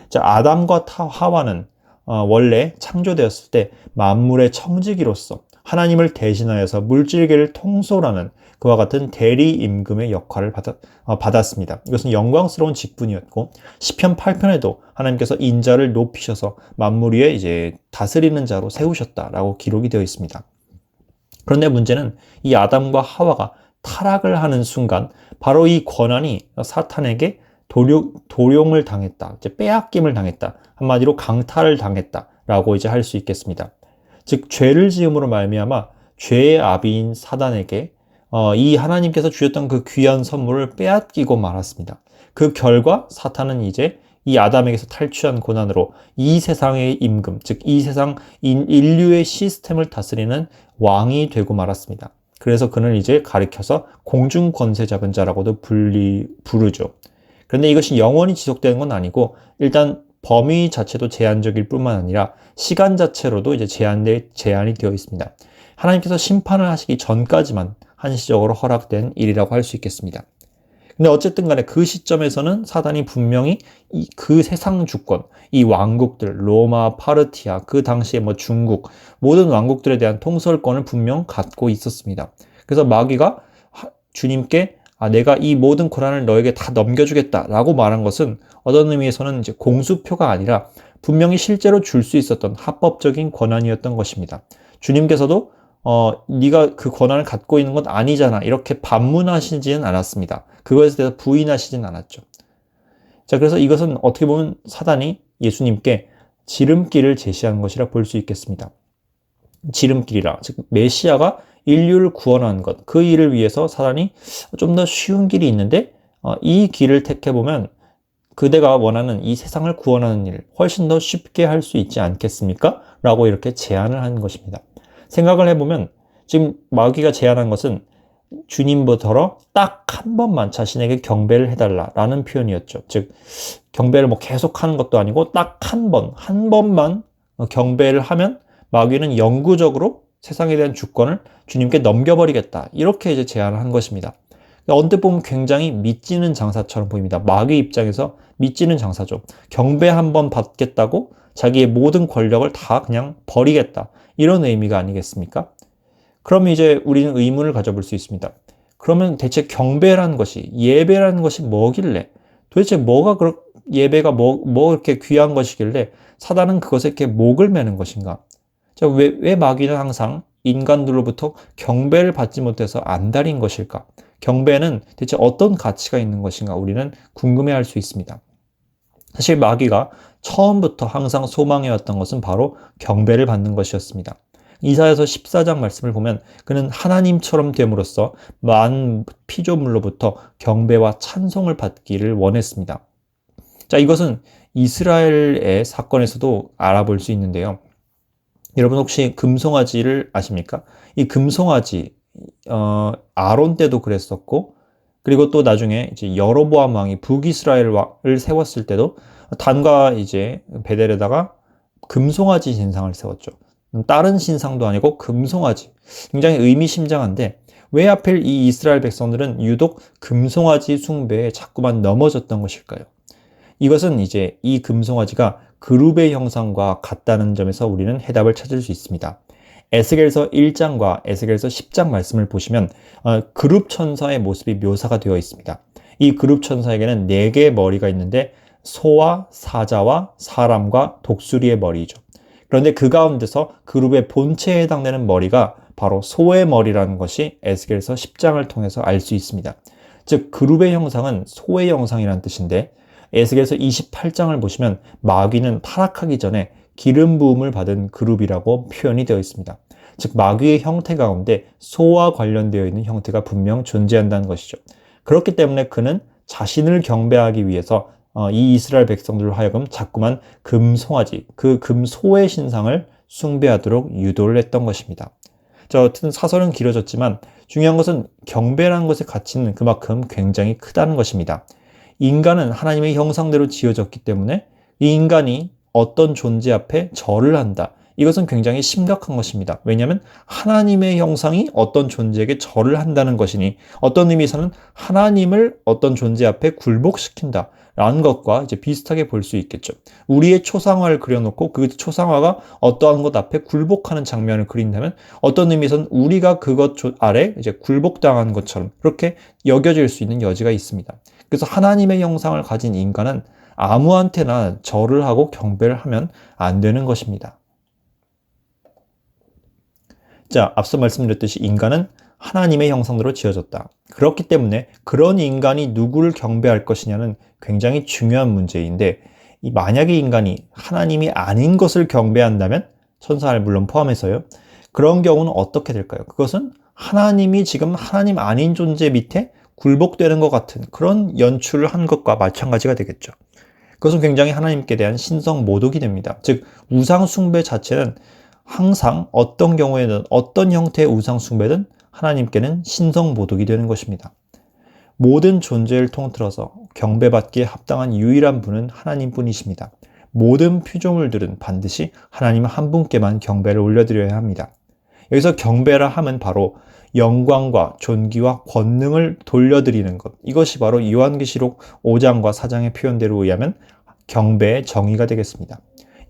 자, 아담과 하와는 원래 창조되었을 때 만물의 청지기로서 하나님을 대신하여서 물질계를 통솔하는 그와 같은 대리 임금의 역할을 받았습니다. 이것은 영광스러운 직분이었고 시편 8편에도 하나님께서 인자를 높이셔서 만물 위에 이제 다스리는 자로 세우셨다라고 기록이 되어 있습니다. 그런데 문제는 이 아담과 하와가 타락을 하는 순간 바로 이 권한이 사탄에게 도용을 당했다, 이제 빼앗김을 당했다, 한마디로 강탈을 당했다라고 이제 할 수 있겠습니다. 즉 죄를 지음으로 말미암아 죄의 아비인 사단에게 이 하나님께서 주셨던 그 귀한 선물을 빼앗기고 말았습니다. 그 결과 사탄은 이제 이 아담에게서 탈취한 고난으로 이 세상의 임금, 즉 이 세상 인류의 시스템을 다스리는 왕이 되고 말았습니다. 그래서 그는 이제 가리켜서 공중 권세 잡은 자라고도 부르죠. 그런데 이것이 영원히 지속되는 건 아니고 일단 범위 자체도 제한적일 뿐만 아니라 시간 자체로도 이제 제한이 되어 있습니다. 하나님께서 심판을 하시기 전까지만 한시적으로 허락된 일이라고 할 수 있겠습니다. 근데 어쨌든 간에 그 시점에서는 사단이 분명히 그 세상 주권, 이 왕국들, 로마, 파르티아, 그 당시에 중국, 모든 왕국들에 대한 통솔권을 분명 갖고 있었습니다. 그래서 마귀가 주님께 내가 이 모든 권한을 너에게 다 넘겨주겠다라고 말한 것은 어떤 의미에서는 이제 공수표가 아니라 분명히 실제로 줄 수 있었던 합법적인 권한이었던 것입니다. 주님께서도 네가 그 권한을 갖고 있는 건 아니잖아 이렇게 반문하시지는 않았습니다. 그것에 대해서 부인하시진 않았죠. 자, 그래서 이것은 어떻게 보면 사단이 예수님께 지름길을 제시한 것이라 볼 수 있겠습니다. 지름길이라, 즉 메시아가 인류를 구원하는 것, 그 일을 위해서 사단이 좀 더 쉬운 길이 있는데 이 길을 택해보면 그대가 원하는 이 세상을 구원하는 일 훨씬 더 쉽게 할 수 있지 않겠습니까? 라고 이렇게 제안을 한 것입니다. 생각을 해보면 지금 마귀가 제안한 것은 주님부터 딱 한 번만 자신에게 경배를 해달라라는 표현이었죠. 즉 경배를 계속 하는 것도 아니고 딱 한 번만 경배를 하면 마귀는 영구적으로 세상에 대한 주권을 주님께 넘겨버리겠다 이렇게 이제 제안을 한 것입니다. 언뜻 보면 굉장히 믿지는 장사처럼 보입니다. 마귀 입장에서 믿지는 장사죠. 경배 한 번 받겠다고 자기의 모든 권력을 다 그냥 버리겠다 이런 의미가 아니겠습니까? 그러면 이제 우리는 의문을 가져볼 수 있습니다. 그러면 대체 경배라는 것이, 예배라는 것이 뭐길래, 도대체 예배가 뭐 이렇게 귀한 것이길래 사단은 그것에 이렇게 목을 매는 것인가? 자, 왜 마귀는 항상 인간들로부터 경배를 받지 못해서 안달인 것일까? 경배는 대체 어떤 가치가 있는 것인가? 우리는 궁금해할 수 있습니다. 사실 마귀가 처음부터 항상 소망해왔던 것은 바로 경배를 받는 것이었습니다. 이사야서 14장 말씀을 보면 그는 하나님처럼 됨으로써 많은 피조물로부터 경배와 찬송을 받기를 원했습니다. 자, 이것은 이스라엘의 사건에서도 알아볼 수 있는데요. 여러분 혹시 금송아지를 아십니까? 이 금송아지, 아론 때도 그랬었고, 그리고 또 나중에 이제 여로보암 왕이 북이스라엘을 세웠을 때도 단과 이제 베델에다가 금송아지 신상을 세웠죠. 다른 신상도 아니고 금송아지. 굉장히 의미심장한데 왜 하필 이 이스라엘 백성들은 유독 금송아지 숭배에 자꾸만 넘어졌던 것일까요? 이것은 이제 이 금송아지가 그룹의 형상과 같다는 점에서 우리는 해답을 찾을 수 있습니다. 에스겔서 1장과 에스겔서 10장 말씀을 보시면 그룹 천사의 모습이 묘사가 되어 있습니다. 이 그룹 천사에게는 4개의 머리가 있는데 소와 사자와 사람과 독수리의 머리이죠. 그런데 그 가운데서 그룹의 본체에 해당되는 머리가 바로 소의 머리라는 것이 에스겔서 10장을 통해서 알 수 있습니다. 즉 그룹의 형상은 소의 형상이라는 뜻인데 에스겔서 28장을 보시면 마귀는 타락하기 전에 기름 부음을 받은 그룹이라고 표현이 되어 있습니다. 즉 마귀의 형태 가운데 소와 관련되어 있는 형태가 분명 존재한다는 것이죠. 그렇기 때문에 그는 자신을 경배하기 위해서 이 이스라엘 백성들로 하여금 자꾸만 금송아지, 그 금소의 신상을 숭배하도록 유도를 했던 것입니다. 자, 어쨌든 사설은 길어졌지만 중요한 것은 경배라는 것의 가치는 그만큼 굉장히 크다는 것입니다. 인간은 하나님의 형상대로 지어졌기 때문에 이 인간이 어떤 존재 앞에 절을 한다. 이것은 굉장히 심각한 것입니다. 왜냐하면 하나님의 형상이 어떤 존재에게 절을 한다는 것이니 어떤 의미에서는 하나님을 어떤 존재 앞에 굴복시킨다. 라는 것과 이제 비슷하게 볼 수 있겠죠. 우리의 초상화를 그려놓고 그 초상화가 어떠한 것 앞에 굴복하는 장면을 그린다면 어떤 의미에서는 우리가 그것 아래 이제 굴복당한 것처럼 그렇게 여겨질 수 있는 여지가 있습니다. 그래서 하나님의 형상을 가진 인간은 아무한테나 절을 하고 경배를 하면 안 되는 것입니다. 자, 앞서 말씀드렸듯이 인간은 하나님의 형상대로 지어졌다. 그렇기 때문에 그런 인간이 누구를 경배할 것이냐는 굉장히 중요한 문제인데 만약에 인간이 하나님이 아닌 것을 경배한다면 천사를 물론 포함해서요. 그런 경우는 어떻게 될까요? 그것은 하나님이 지금 하나님 아닌 존재 밑에 굴복되는 것 같은 그런 연출을 한 것과 마찬가지가 되겠죠. 그것은 굉장히 하나님께 대한 신성 모독이 됩니다. 즉 우상 숭배 자체는 항상 어떤 경우에는 어떤 형태의 우상 숭배든 하나님께는 신성 모독이 되는 것입니다. 모든 존재를 통틀어서 경배받기에 합당한 유일한 분은 하나님뿐이십니다. 모든 피조물들은 반드시 하나님 한 분께만 경배를 올려드려야 합니다. 여기서 경배라 함은 바로 영광과 존귀와 권능을 돌려드리는 것. 이것이 바로 요한계시록 5장과 4장의 표현대로 의하면 경배의 정의가 되겠습니다.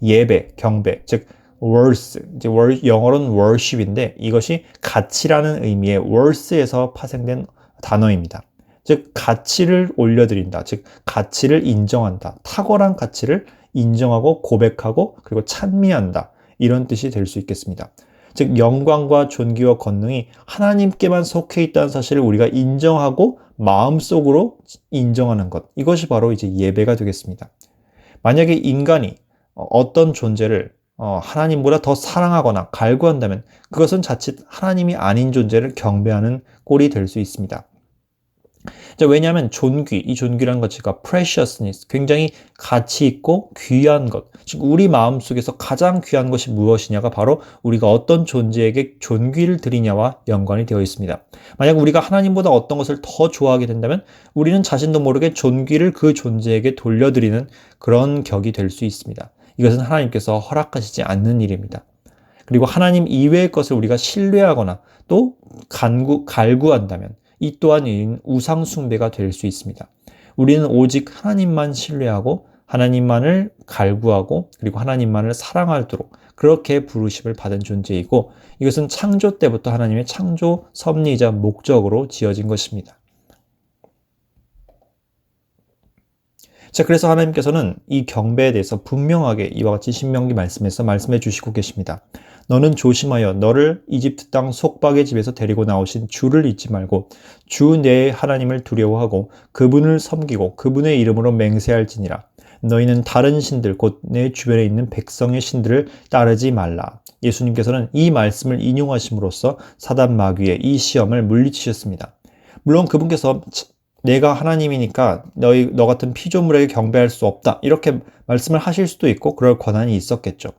예배, 경배, 즉 worth, 이제 영어로는 worship인데 이것이 가치라는 의미의 worth에서 파생된 단어입니다. 즉 가치를 올려드린다. 즉 가치를 인정한다. 탁월한 가치를 인정하고 고백하고 그리고 찬미한다. 이런 뜻이 될 수 있겠습니다. 즉 영광과 존귀와 권능이 하나님께만 속해 있다는 사실을 우리가 인정하고 마음속으로 인정하는 것. 이것이 바로 이제 예배가 되겠습니다. 만약에 인간이 어떤 존재를 하나님보다 더 사랑하거나 갈구한다면 그것은 자칫 하나님이 아닌 존재를 경배하는 꼴이 될 수 있습니다. 자, 왜냐하면 이 존귀라는 가치가 preciousness, 굉장히 가치 있고 귀한 것, 즉 우리 마음속에서 가장 귀한 것이 무엇이냐가 바로 우리가 어떤 존재에게 존귀를 드리냐와 연관이 되어 있습니다. 만약 우리가 하나님보다 어떤 것을 더 좋아하게 된다면 우리는 자신도 모르게 존귀를 그 존재에게 돌려드리는 그런 격이 될 수 있습니다. 이것은 하나님께서 허락하시지 않는 일입니다. 그리고 하나님 이외의 것을 우리가 신뢰하거나 또 갈구한다면 이 또한 우상 숭배가 될 수 있습니다. 우리는 오직 하나님만 신뢰하고 하나님만을 갈구하고 그리고 하나님만을 사랑하도록 그렇게 부르심을 받은 존재이고 이것은 창조 때부터 하나님의 창조 섭리이자 목적으로 지어진 것입니다. 자, 그래서 하나님께서는 이 경배에 대해서 분명하게 이와 같이 신명기 말씀에서 말씀해 주시고 계십니다. 너는 조심하여 너를 이집트 땅 속박의 집에서 데리고 나오신 주를 잊지 말고 주 내 하나님을 두려워하고 그분을 섬기고 그분의 이름으로 맹세할지니라. 너희는 다른 신들 곧 내 주변에 있는 백성의 신들을 따르지 말라. 예수님께서는 이 말씀을 인용하심으로써 사단 마귀의 이 시험을 물리치셨습니다. 물론 그분께서 내가 하나님이니까 너 같은 피조물에게 경배할 수 없다. 이렇게 말씀을 하실 수도 있고 그럴 권한이 있었겠죠.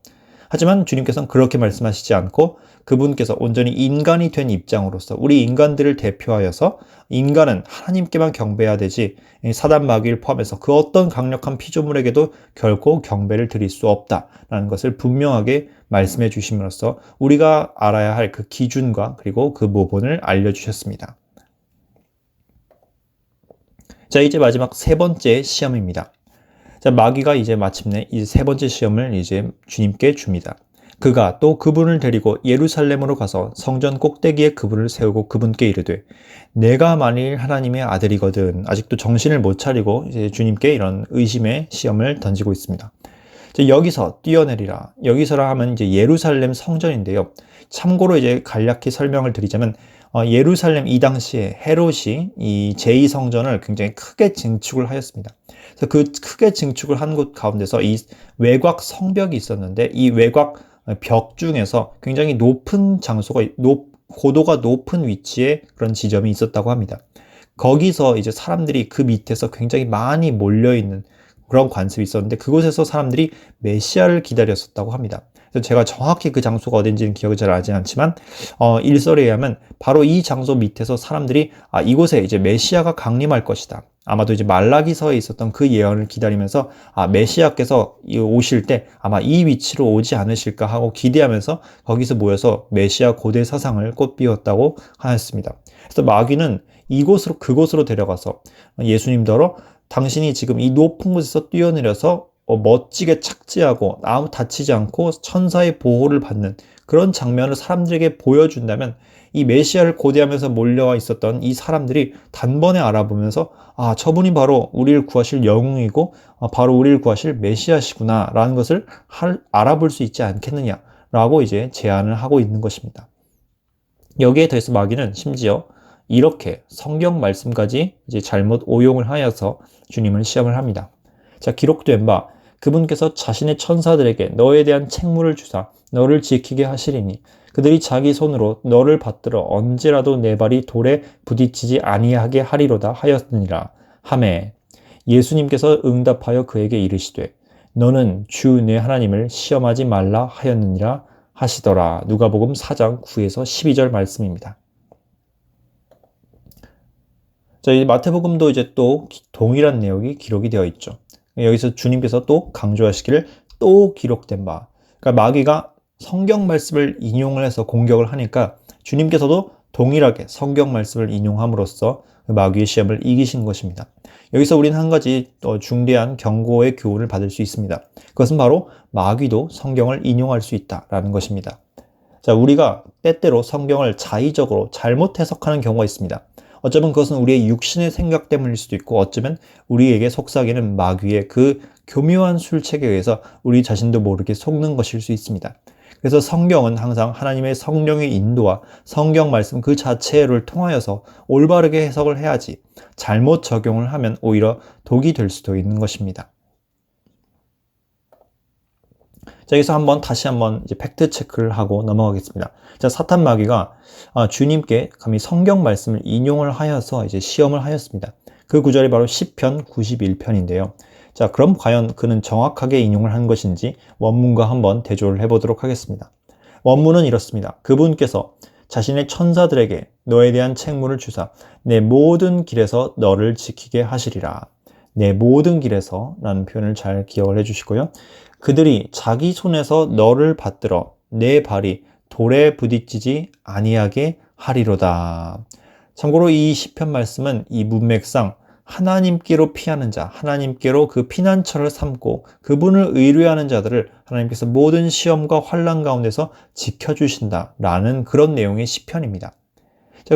하지만 주님께서는 그렇게 말씀하시지 않고 그분께서 온전히 인간이 된 입장으로서 우리 인간들을 대표하여서 인간은 하나님께만 경배해야 되지 사단 마귀를 포함해서 그 어떤 강력한 피조물에게도 결코 경배를 드릴 수 없다라는 것을 분명하게 말씀해 주심으로써 우리가 알아야 할 그 기준과 그리고 그 모본을 알려주셨습니다. 자, 이제 마지막 세 번째 시험입니다. 자, 마귀가 이제 마침내 이 세 번째 시험을 이제 주님께 줍니다. 그가 또 그분을 데리고 예루살렘으로 가서 성전 꼭대기에 그분을 세우고 그분께 이르되 내가 만일 하나님의 아들이거든. 아직도 정신을 못 차리고 이제 주님께 이런 의심의 시험을 던지고 있습니다. 여기서 뛰어내리라. 여기서라 하면 이제 예루살렘 성전인데요. 참고로 이제 간략히 설명을 드리자면 예루살렘 이 당시에 헤롯이 이 제2성전을 굉장히 크게 증축을 하였습니다. 그래서 그 크게 증축을 한 곳 가운데서 이 외곽 성벽이 있었는데 이 외곽 벽 중에서 굉장히 높은 장소가 고도가 높은 위치에 그런 지점이 있었다고 합니다. 거기서 이제 사람들이 그 밑에서 굉장히 많이 몰려 있는 그런 관습이 있었는데 그곳에서 사람들이 메시아를 기다렸었다고 합니다. 그래서 제가 정확히 그 장소가 어딘지는 기억이 잘 나지 않지만 일설에 의하면 바로 이 장소 밑에서 사람들이 이곳에 이제 메시아가 강림할 것이다. 아마도 이제 말라기서에 있었던 그 예언을 기다리면서 메시아께서 오실 때 아마 이 위치로 오지 않으실까 하고 기대하면서 거기서 모여서 메시아 고대 사상을 꽃피웠다고 하였습니다. 그래서 마귀는 그곳으로 데려가서 예수님더러 당신이 지금 이 높은 곳에서 뛰어내려서 멋지게 착지하고 아무 다치지 않고 천사의 보호를 받는 그런 장면을 사람들에게 보여준다면 이 메시아를 고대하면서 몰려와 있었던 이 사람들이 단번에 알아보면서 저분이 바로 우리를 구하실 영웅이고 바로 우리를 구하실 메시아시구나 라는 것을 알아볼 수 있지 않겠느냐라고 이제 제안을 하고 있는 것입니다. 여기에 더해서 마귀는 심지어 이렇게 성경 말씀까지 이제 잘못 오용을 하여서 주님을 시험을 합니다. 자, 기록된 바 그분께서 자신의 천사들에게 너에 대한 책무를 주사 너를 지키게 하시리니 그들이 자기 손으로 너를 받들어 언제라도 내 발이 돌에 부딪히지 아니하게 하리로다 하였느니라 하매 예수님께서 응답하여 그에게 이르시되 너는 주 내 하나님을 시험하지 말라 하였느니라 하시더라. 누가복음 4장 9에서 12절 말씀입니다. 자, 이 마태복음도 이제 또 동일한 내용이 기록이 되어 있죠. 여기서 주님께서 또 강조하시기를 또 기록된 바. 그러니까 마귀가 성경 말씀을 인용을 해서 공격을 하니까 주님께서도 동일하게 성경 말씀을 인용함으로써 마귀의 시험을 이기신 것입니다. 여기서 우리는 한 가지 중대한 경고의 교훈을 받을 수 있습니다. 그것은 바로 마귀도 성경을 인용할 수 있다라는 것입니다. 자, 우리가 때때로 성경을 자의적으로 잘못 해석하는 경우가 있습니다. 어쩌면 그것은 우리의 육신의 생각 때문일 수도 있고 어쩌면 우리에게 속삭이는 마귀의 그 교묘한 술책에 의해서 우리 자신도 모르게 속는 것일 수 있습니다. 그래서 성경은 항상 하나님의 성령의 인도와 성경 말씀 그 자체를 통하여서 올바르게 해석을 해야지 잘못 적용을 하면 오히려 독이 될 수도 있는 것입니다. 자, 여기서 다시 한번 이제 팩트 체크를 하고 넘어가겠습니다. 자, 사탄 마귀가 주님께 감히 성경 말씀을 인용을 하여서 이제 시험을 하였습니다. 그 구절이 바로 시편 91편인데요. 자, 그럼 과연 그는 정확하게 인용을 한 것인지 원문과 한번 대조를 해보도록 하겠습니다. 원문은 이렇습니다. 그분께서 자신의 천사들에게 너에 대한 책무를 주사 내 모든 길에서 너를 지키게 하시리라. 내 모든 길에서 라는 표현을 잘 기억을 해주시고요. 그들이 자기 손에서 너를 받들어 내 발이 돌에 부딪히지 아니하게 하리로다. 참고로 이 시편 말씀은 이 문맥상 하나님께로 피하는 자, 하나님께로 그 피난처를 삼고 그분을 의뢰하는 자들을 하나님께서 모든 시험과 환난 가운데서 지켜주신다라는 그런 내용의 시편입니다. 자,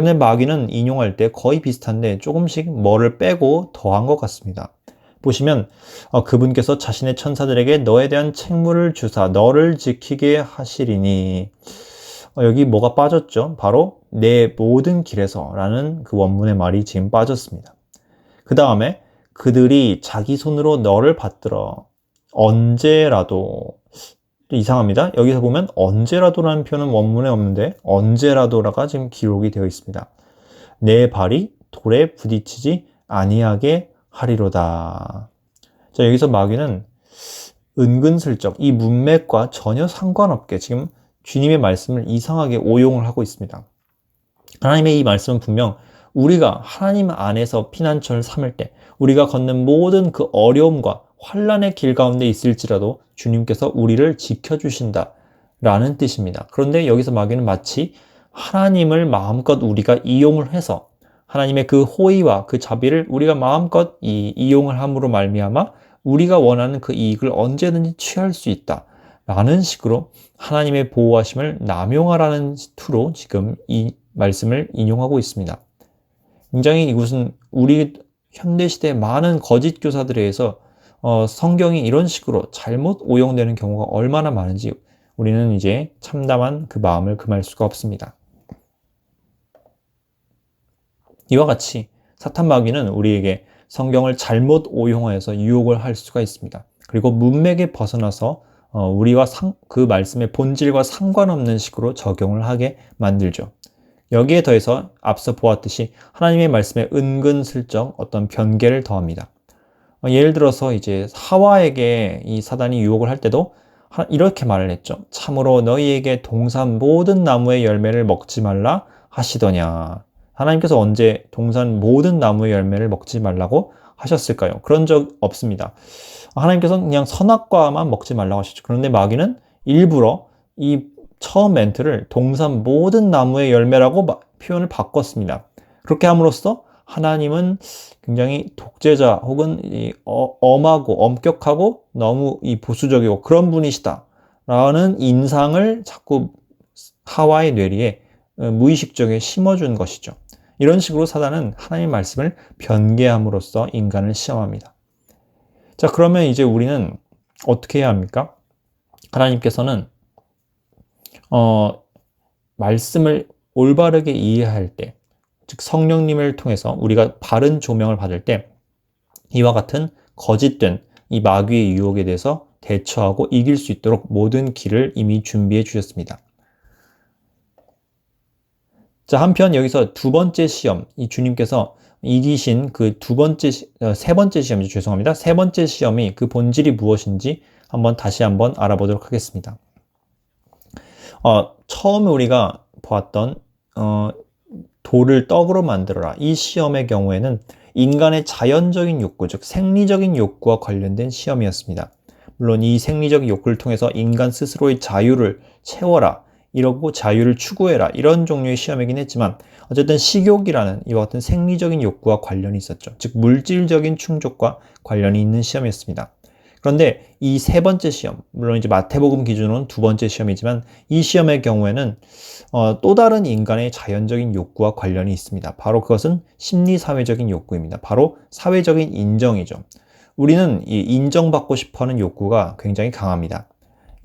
그런데 마귀는 인용할 때 거의 비슷한데 조금씩 뭐를 빼고 더한 것 같습니다. 보시면 그분께서 자신의 천사들에게 너에 대한 책무를 주사 너를 지키게 하시리니 여기 뭐가 빠졌죠? 바로 내 모든 길에서 라는 그 원문의 말이 지금 빠졌습니다. 그 다음에 그들이 자기 손으로 너를 받들어 언제라도 이상합니다. 여기서 보면 언제라도라는 표현은 원문에 없는데 언제라도라가 지금 기록이 되어 있습니다. 내 발이 돌에 부딪히지 아니하게 하리로다. 자, 여기서 마귀는 은근슬쩍 이 문맥과 전혀 상관없게 지금 주님의 말씀을 이상하게 오용을 하고 있습니다. 하나님의 이 말씀은 분명 우리가 하나님 안에서 피난처를 삼을 때 우리가 걷는 모든 그 어려움과 환난의 길 가운데 있을지라도 주님께서 우리를 지켜주신다 라는 뜻입니다. 그런데 여기서 마귀는 마치 하나님을 마음껏 우리가 이용을 해서 하나님의 그 호의와 그 자비를 우리가 마음껏 이용을 함으로 말미암아 우리가 원하는 그 이익을 언제든지 취할 수 있다 라는 식으로 하나님의 보호하심을 남용하라는 투로 지금 이 말씀을 인용하고 있습니다. 굉장히 이것은 우리 현대시대의 많은 거짓 교사들에 의해서 성경이 이런 식으로 잘못 오용되는 경우가 얼마나 많은지 우리는 이제 참담한 그 마음을 금할 수가 없습니다. 이와 같이 사탄 마귀는 우리에게 성경을 잘못 오용하여서 유혹을 할 수가 있습니다. 그리고 문맥에 벗어나서 우리와 그 말씀의 본질과 상관없는 식으로 적용을 하게 만들죠. 여기에 더해서 앞서 보았듯이 하나님의 말씀에 은근슬쩍 어떤 변개를 더합니다. 예를 들어서 이제 하와에게 이 사단이 유혹을 할 때도 이렇게 말을 했죠. 참으로 너희에게 동산 모든 나무의 열매를 먹지 말라 하시더냐. 하나님께서 언제 동산 모든 나무의 열매를 먹지 말라고 하셨을까요? 그런 적 없습니다. 하나님께서는 그냥 선악과만 먹지 말라고 하셨죠. 그런데 마귀는 일부러 이 처음 멘트를 동산 모든 나무의 열매라고 표현을 바꿨습니다. 그렇게 함으로써 하나님은 굉장히 독재자 혹은 엄하고 엄격하고 너무 보수적이고 그런 분이시다 라는 인상을 자꾸 하와의 뇌리에 무의식적에 심어준 것이죠. 이런 식으로 사단은 하나님의 말씀을 변개함으로써 인간을 시험합니다. 자, 그러면 이제 우리는 어떻게 해야 합니까? 하나님께서는 말씀을 올바르게 이해할 때, 즉 성령님을 통해서 우리가 바른 조명을 받을 때 이와 같은 거짓된 이 마귀의 유혹에 대해서 대처하고 이길 수 있도록 모든 길을 이미 준비해 주셨습니다. 자, 한편 여기서 두 번째 시험, 이 주님께서 이기신 그 세 번째 시험이죠. 죄송합니다. 세 번째 시험이 그 본질이 무엇인지 다시 한번 알아보도록 하겠습니다. 처음에 우리가 보았던 돌을 떡으로 만들어라. 이 시험의 경우에는 인간의 자연적인 욕구, 즉 생리적인 욕구와 관련된 시험이었습니다. 물론 이 생리적 욕구를 통해서 인간 스스로의 자유를 채워라, 이러고 자유를 추구해라, 이런 종류의 시험이긴 했지만 어쨌든 식욕이라는 이와 같은 생리적인 욕구와 관련이 있었죠. 즉 물질적인 충족과 관련이 있는 시험이었습니다. 그런데 이 세 번째 시험, 물론 이제 마태복음 기준으로는 두 번째 시험이지만 이 시험의 경우에는 또 다른 인간의 자연적인 욕구와 관련이 있습니다. 바로 그것은 심리사회적인 욕구입니다. 바로 사회적인 인정이죠. 우리는 이 인정받고 싶어하는 욕구가 굉장히 강합니다.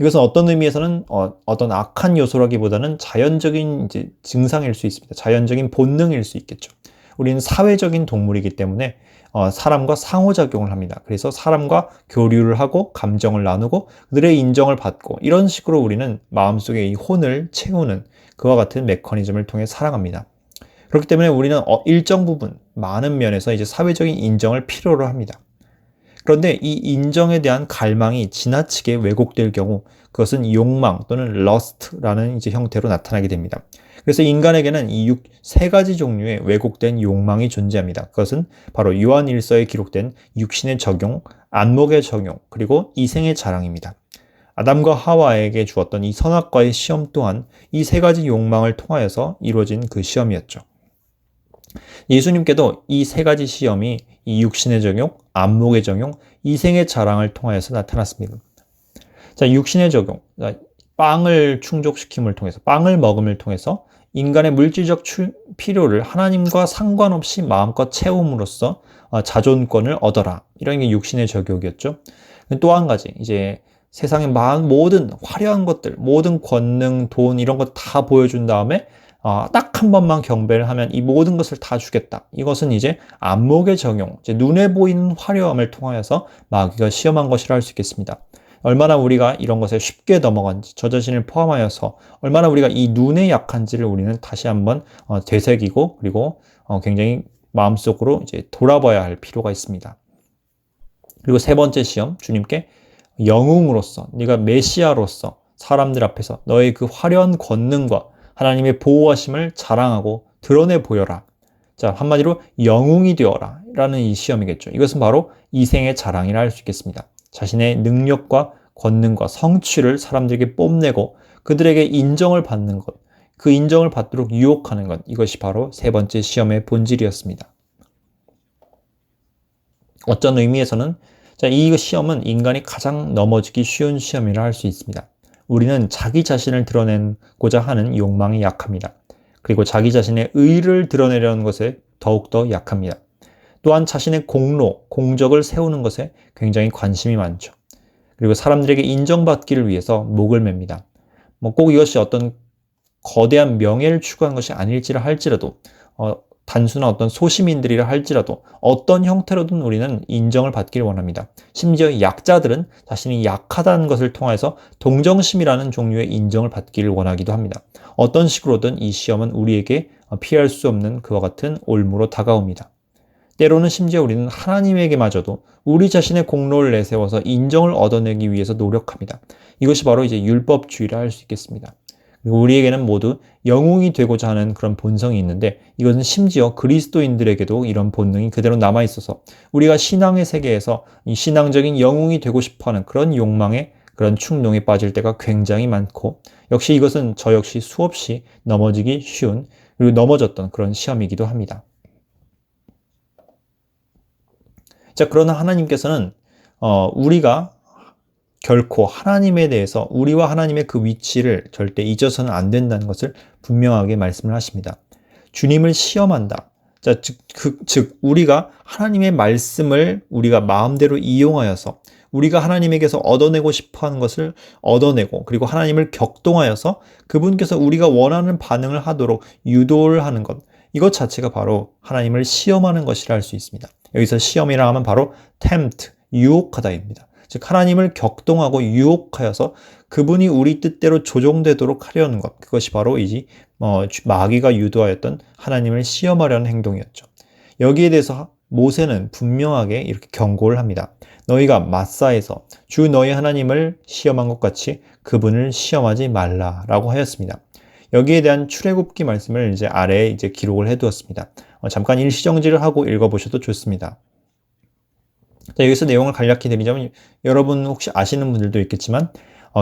이것은 어떤 의미에서는 어떤 악한 요소라기보다는 자연적인 이제 증상일 수 있습니다. 자연적인 본능일 수 있겠죠. 우리는 사회적인 동물이기 때문에 사람과 상호작용을 합니다. 그래서 사람과 교류를 하고 감정을 나누고 그들의 인정을 받고 이런 식으로 우리는 마음속에 이 혼을 채우는 그와 같은 메커니즘을 통해 살아갑니다. 그렇기 때문에 우리는 일정 부분, 많은 면에서 이제 사회적인 인정을 필요로 합니다. 그런데 이 인정에 대한 갈망이 지나치게 왜곡될 경우 그것은 욕망 또는 lust라는 이제 형태로 나타나게 됩니다. 그래서 인간에게는 이 세 가지 종류의 왜곡된 욕망이 존재합니다. 그것은 바로 요한일서에 기록된 육신의 적용, 안목의 적용, 그리고 이생의 자랑입니다. 아담과 하와에게 주었던 이 선악과의 시험 또한 이 세 가지 욕망을 통하여서 이루어진 그 시험이었죠. 예수님께도 이 세 가지 시험이 이 육신의 적용, 안목의 적용, 이생의 자랑을 통하여서 나타났습니다. 자, 육신의 적용, 빵을 충족시킴을 통해서, 빵을 먹음을 통해서 인간의 물질적 필요를 하나님과 상관없이 마음껏 채움으로써 자존권을 얻어라. 이런 게 육신의 적용이었죠. 또 한 가지, 이제 세상의 모든 화려한 것들, 모든 권능, 돈 이런 것 다 보여준 다음에 딱 한 번만 경배를 하면 이 모든 것을 다 주겠다. 이것은 이제 안목의 적용, 이제 눈에 보이는 화려함을 통하여서 마귀가 시험한 것이라 할 수 있겠습니다. 얼마나 우리가 이런 것에 쉽게 넘어간지, 저 자신을 포함하여서 얼마나 우리가 이 눈에 약한지를 우리는 다시 한번 되새기고 그리고 굉장히 마음속으로 이제 돌아봐야 할 필요가 있습니다. 그리고 세 번째 시험, 주님께 영웅으로서, 네가 메시아로서 사람들 앞에서 너의 그 화려한 권능과 하나님의 보호하심을 자랑하고 드러내 보여라. 자, 한마디로 영웅이 되어라 라는 이 시험이겠죠. 이것은 바로 이생의 자랑이라 할 수 있겠습니다. 자신의 능력과 권능과 성취를 사람들에게 뽐내고 그들에게 인정을 받는 것, 그 인정을 받도록 유혹하는 것, 이것이 바로 세 번째 시험의 본질이었습니다. 어떤 의미에서는 이 시험은 인간이 가장 넘어지기 쉬운 시험이라 할 수 있습니다. 우리는 자기 자신을 드러내고자 하는 욕망이 약합니다. 그리고 자기 자신의 의를 드러내려는 것에 더욱더 약합니다. 또한 자신의 공로, 공적을 세우는 것에 굉장히 관심이 많죠. 그리고 사람들에게 인정받기를 위해서 목을 맵니다. 꼭 이것이 어떤 거대한 명예를 추구하는 것이 아닐지라 할지라도 단순한 어떤 소시민들이라 할지라도 어떤 형태로든 우리는 인정을 받기를 원합니다. 심지어 약자들은 자신이 약하다는 것을 통해서 동정심이라는 종류의 인정을 받기를 원하기도 합니다. 어떤 식으로든 이 시험은 우리에게 피할 수 없는 그와 같은 올무로 다가옵니다. 때로는 심지어 우리는 하나님에게마저도 우리 자신의 공로를 내세워서 인정을 얻어내기 위해서 노력합니다. 이것이 바로 이제 율법주의라 할 수 있겠습니다. 그리고 우리에게는 모두 영웅이 되고자 하는 그런 본성이 있는데 이것은 심지어 그리스도인들에게도 이런 본능이 그대로 남아있어서 우리가 신앙의 세계에서 이 신앙적인 영웅이 되고 싶어하는 그런 욕망에 그런 충동에 빠질 때가 굉장히 많고 역시 이것은 저 역시 수없이 넘어지기 쉬운 그리고 넘어졌던 그런 시험이기도 합니다. 자, 그러나 하나님께서는 우리가 결코 하나님에 대해서 우리와 하나님의 그 위치를 절대 잊어서는 안 된다는 것을 분명하게 말씀을 하십니다. 주님을 시험한다. 자, 즉 우리가 하나님의 말씀을 우리가 마음대로 이용하여서 우리가 하나님에게서 얻어내고 싶어하는 것을 얻어내고 그리고 하나님을 격동하여서 그분께서 우리가 원하는 반응을 하도록 유도를 하는 것, 이것 자체가 바로 하나님을 시험하는 것이라 할 수 있습니다. 여기서 시험이라 하면 바로 tempt, 유혹하다입니다. 즉 하나님을 격동하고 유혹하여서 그분이 우리 뜻대로 조종되도록 하려는 것, 그것이 바로 마귀가 유도하였던 하나님을 시험하려는 행동이었죠. 여기에 대해서 모세는 분명하게 이렇게 경고를 합니다. 너희가 마사에서 주 너희 하나님을 시험한 것 같이 그분을 시험하지 말라라고 하였습니다. 여기에 대한 출애굽기 말씀을 이제 아래에 기록을 해두었습니다. 잠깐 일시정지를 하고 읽어보셔도 좋습니다. 자, 여기서 내용을 간략히 드리자면 여러분 혹시 아시는 분들도 있겠지만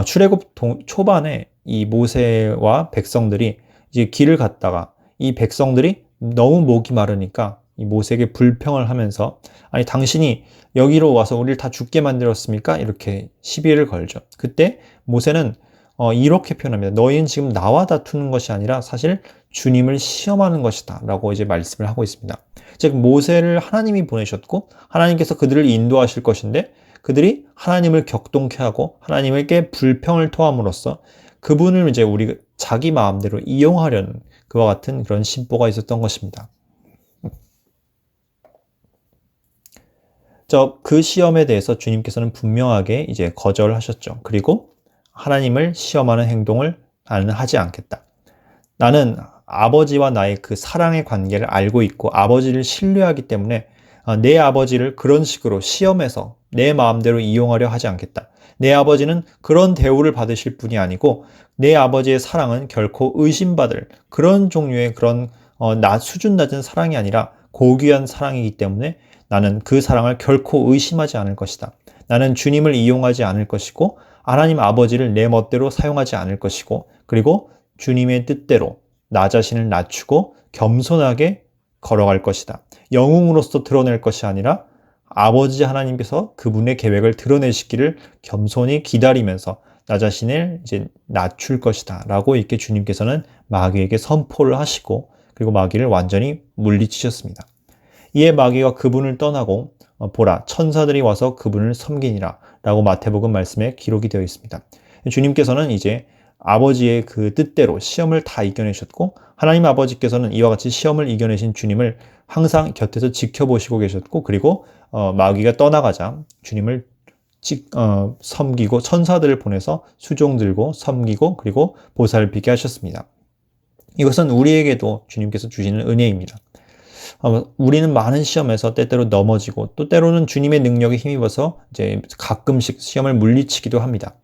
출애굽 초반에 이 모세와 백성들이 이제 길을 갔다가 이 백성들이 너무 목이 마르니까 이 모세에게 불평을 하면서 아니 당신이 여기로 와서 우리를 다 죽게 만들었습니까? 이렇게 시비를 걸죠. 그때 모세는 이렇게 표현합니다. 너희는 지금 나와 다투는 것이 아니라 사실 주님을 시험하는 것이다 라고 이제 말씀을 하고 있습니다. 즉 모세를 하나님이 보내셨고 하나님께서 그들을 인도하실 것인데 그들이 하나님을 격동케 하고 하나님에게 불평을 토함으로써 그분을 이제 우리 자기 마음대로 이용하려는 그와 같은 그런 심보가 있었던 것입니다. 그 시험에 대해서 주님께서는 분명하게 이제 거절하셨죠. 그리고 하나님을 시험하는 행동을 나는 하지 않겠다. 나는 아버지와 나의 그 사랑의 관계를 알고 있고 아버지를 신뢰하기 때문에 내 아버지를 그런 식으로 시험해서 내 마음대로 이용하려 하지 않겠다. 내 아버지는 그런 대우를 받으실 분이 아니고 내 아버지의 사랑은 결코 의심받을 그런 종류의 그런 수준 낮은 사랑이 아니라 고귀한 사랑이기 때문에 나는 그 사랑을 결코 의심하지 않을 것이다. 나는 주님을 이용하지 않을 것이고 하나님 아버지를 내 멋대로 사용하지 않을 것이고 그리고 주님의 뜻대로 나 자신을 낮추고 겸손하게 걸어갈 것이다. 영웅으로서 드러낼 것이 아니라 아버지 하나님께서 그분의 계획을 드러내시기를 겸손히 기다리면서 나 자신을 이제 낮출 것이다 라고 이렇게 주님께서는 마귀에게 선포를 하시고 그리고 마귀를 완전히 물리치셨습니다. 이에 마귀가 그분을 떠나고 보라 천사들이 와서 그분을 섬기니라 라고 마태복음 말씀에 기록이 되어 있습니다. 주님께서는 이제 아버지의 그 뜻대로 시험을 다 이겨내셨고 하나님 아버지께서는 이와 같이 시험을 이겨내신 주님을 항상 곁에서 지켜보시고 계셨고 그리고 마귀가 떠나가자 주님을 섬기고 천사들을 보내서 수종 들고 섬기고 그리고 보살피게 하셨습니다. 이것은 우리에게도 주님께서 주시는 은혜입니다. 우리는 많은 시험에서 때때로 넘어지고 또 때로는 주님의 능력에 힘입어서 이제 가끔씩 시험을 물리치기도 합니다.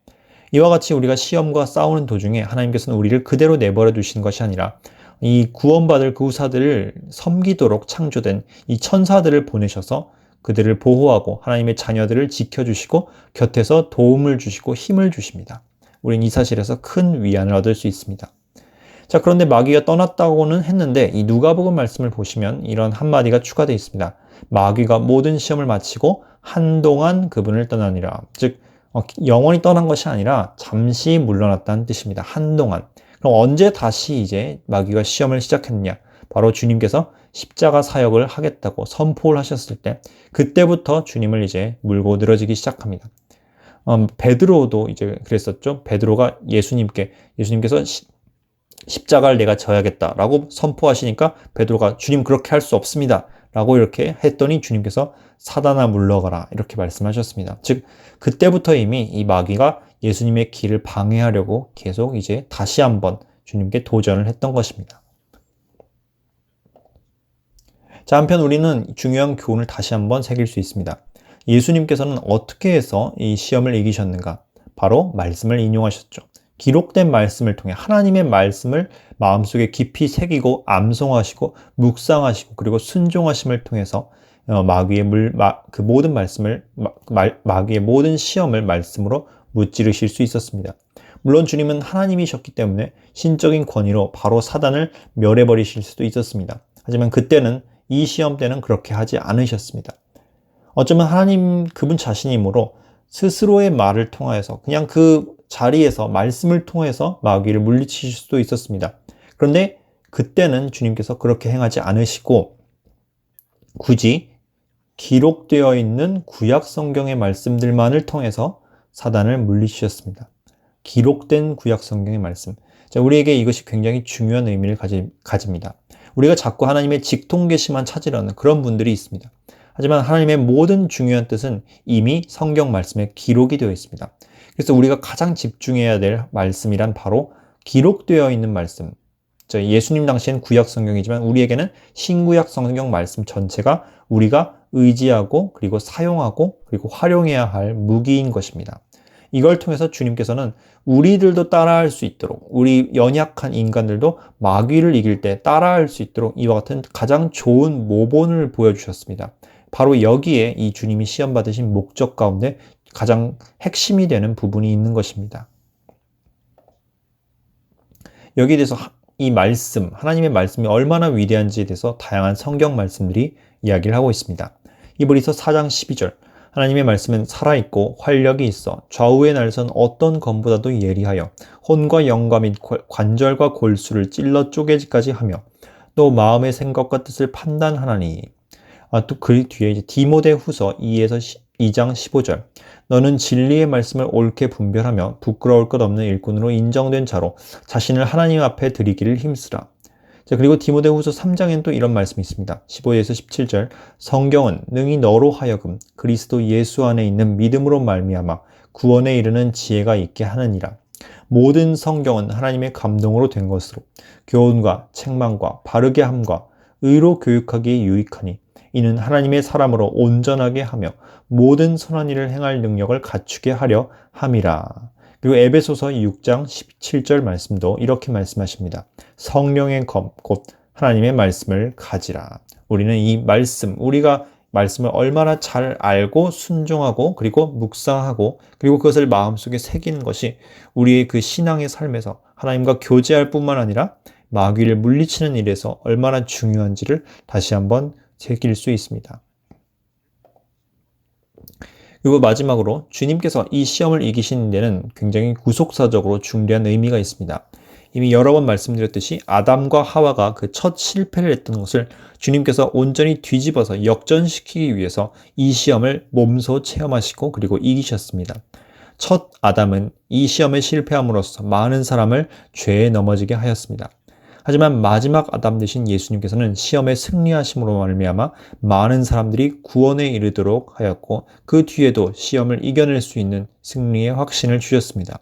이와 같이 우리가 시험과 싸우는 도중에 하나님께서는 우리를 그대로 내버려 두시는 것이 아니라 이 구원받을 그 후사들을 섬기도록 창조된 이 천사들을 보내셔서 그들을 보호하고 하나님의 자녀들을 지켜주시고 곁에서 도움을 주시고 힘을 주십니다. 우린 이 사실에서 큰 위안을 얻을 수 있습니다. 자, 그런데 마귀가 떠났다고는 했는데 이 누가복음 말씀을 보시면 이런 한마디가 추가되어 있습니다. 마귀가 모든 시험을 마치고 한동안 그분을 떠나니라. 즉 영원히 떠난 것이 아니라 잠시 물러났다는 뜻입니다. 한동안. 그럼 언제 다시 이제 마귀가 시험을 시작했느냐? 바로 주님께서 십자가 사역을 하겠다고 선포를 하셨을 때 그때부터 주님을 이제 물고 늘어지기 시작합니다. 베드로도 이제 그랬었죠. 베드로가 예수님께서 십자가를 내가 져야겠다라고 선포하시니까 베드로가 주님 그렇게 할 수 없습니다. 라고 이렇게 했더니 주님께서 사단아 물러가라 이렇게 말씀하셨습니다. 즉 그때부터 이미 이 마귀가 예수님의 길을 방해하려고 계속 이제 다시 한번 주님께 도전을 했던 것입니다. 자, 한편 우리는 중요한 교훈을 다시 한번 새길 수 있습니다. 예수님께서는 어떻게 해서 이 시험을 이기셨는가? 바로 말씀을 인용하셨죠. 기록된 말씀을 통해 하나님의 말씀을 마음속에 깊이 새기고 암송하시고 묵상하시고 그리고 순종하심을 통해서 마귀의 모든 시험을 말씀으로 무찌르실 수 있었습니다. 물론 주님은 하나님이셨기 때문에 신적인 권위로 바로 사단을 멸해버리실 수도 있었습니다. 하지만 그때는 이 시험 때는 그렇게 하지 않으셨습니다. 어쩌면 하나님 그분 자신이므로 스스로의 말을 통하여서 그냥 그 자리에서 말씀을 통해서 마귀를 물리치실 수도 있었습니다. 그런데 그때는 주님께서 그렇게 행하지 않으시고 굳이 기록되어 있는 구약 성경의 말씀들만을 통해서 사단을 물리치셨습니다. 기록된 구약 성경의 말씀. 자, 우리에게 이것이 굉장히 중요한 의미를 가집니다. 우리가 자꾸 하나님의 직통계시만 찾으려는 그런 분들이 있습니다. 하지만 하나님의 모든 중요한 뜻은 이미 성경 말씀에 기록이 되어 있습니다. 그래서 우리가 가장 집중해야 될 말씀이란 바로 기록되어 있는 말씀. 예수님 당시엔 구약 성경이지만 우리에게는 신구약 성경 말씀 전체가 우리가 의지하고 그리고 사용하고 그리고 활용해야 할 무기인 것입니다. 이걸 통해서 주님께서는 우리들도 따라할 수 있도록 우리 연약한 인간들도 마귀를 이길 때 따라할 수 있도록 이와 같은 가장 좋은 모본을 보여주셨습니다. 바로 여기에 이 주님이 시험 받으신 목적 가운데 가장 핵심이 되는 부분이 있는 것입니다. 여기에 대해서 이 말씀, 하나님의 말씀이 얼마나 위대한지에 대해서 다양한 성경 말씀들이 이야기를 하고 있습니다. 히브리서 4장 12절 하나님의 말씀은 살아있고 활력이 있어 좌우의 날선 어떤 검보다도 예리하여 혼과 영과 및 관절과 골수를 찔러 쪼개지까지 하며 또 마음의 생각과 뜻을 판단하나니. 또 그 뒤에 이제 디모데후서 2장 15절 너는 진리의 말씀을 옳게 분별하며 부끄러울 것 없는 일꾼으로 인정된 자로 자신을 하나님 앞에 드리기를 힘쓰라. 자, 그리고 디모데후서 3장에는 또 이런 말씀이 있습니다. 15에서 17절 성경은 능히 너로 하여금 그리스도 예수 안에 있는 믿음으로 말미암아 구원에 이르는 지혜가 있게 하느니라. 모든 성경은 하나님의 감동으로 된 것으로 교훈과 책망과 바르게 함과 의로 교육하기에 유익하니 이는 하나님의 사람으로 온전하게 하며 모든 선한 일을 행할 능력을 갖추게 하려 함이라. 그리고 에베소서 6장 17절 말씀도 이렇게 말씀하십니다. 성령의 검, 곧 하나님의 말씀을 가지라. 우리는 이 말씀, 우리가 말씀을 얼마나 잘 알고 순종하고 그리고 묵상하고 그리고 그것을 마음속에 새기는 것이 우리의 그 신앙의 삶에서 하나님과 교제할 뿐만 아니라 마귀를 물리치는 일에서 얼마나 중요한지를 다시 한번 새길 수 있습니다. 그리고 마지막으로 주님께서 이 시험을 이기신 데는 굉장히 구속사적으로 중대한 의미가 있습니다. 이미 여러 번 말씀드렸듯이 아담과 하와가 그 첫 실패를 했던 것을 주님께서 온전히 뒤집어서 역전시키기 위해서 이 시험을 몸소 체험하시고 그리고 이기셨습니다. 첫 아담은 이 시험에 실패함으로써 많은 사람을 죄에 넘어지게 하였습니다. 하지만 마지막 아담 되신 예수님께서는 시험에 승리하심으로 말미암아 많은 사람들이 구원에 이르도록 하였고 그 뒤에도 시험을 이겨낼 수 있는 승리의 확신을 주셨습니다.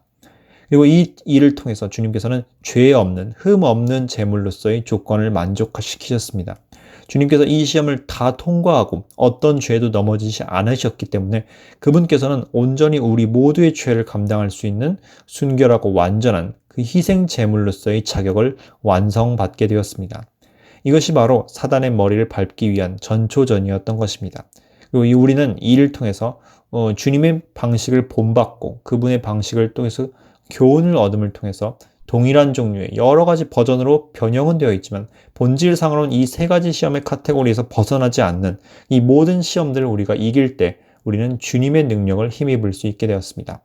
그리고 이 일을 통해서 주님께서는 죄 없는 흠 없는 제물로서의 조건을 만족시키셨습니다. 주님께서 이 시험을 다 통과하고 어떤 죄도 넘어지지 않으셨기 때문에 그분께서는 온전히 우리 모두의 죄를 감당할 수 있는 순결하고 완전한 그 희생 제물로서의 자격을 완성받게 되었습니다. 이것이 바로 사단의 머리를 밟기 위한 전초전이었던 것입니다. 그리고 우리는 이 일을 통해서 주님의 방식을 본받고 그분의 방식을 통해서 교훈을 얻음을 통해서 동일한 종류의 여러 가지 버전으로 변형은 되어 있지만 본질상으로는 이 세 가지 시험의 카테고리에서 벗어나지 않는 이 모든 시험들을 우리가 이길 때 우리는 주님의 능력을 힘입을 수 있게 되었습니다.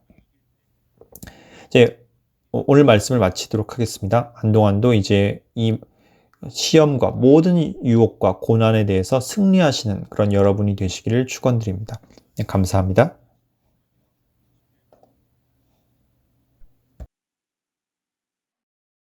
이제 오늘 말씀을 마치도록 하겠습니다. 한동안도 이제 이 시험과 모든 유혹과 고난에 대해서 승리하시는 그런 여러분이 되시기를 축원드립니다. 감사합니다.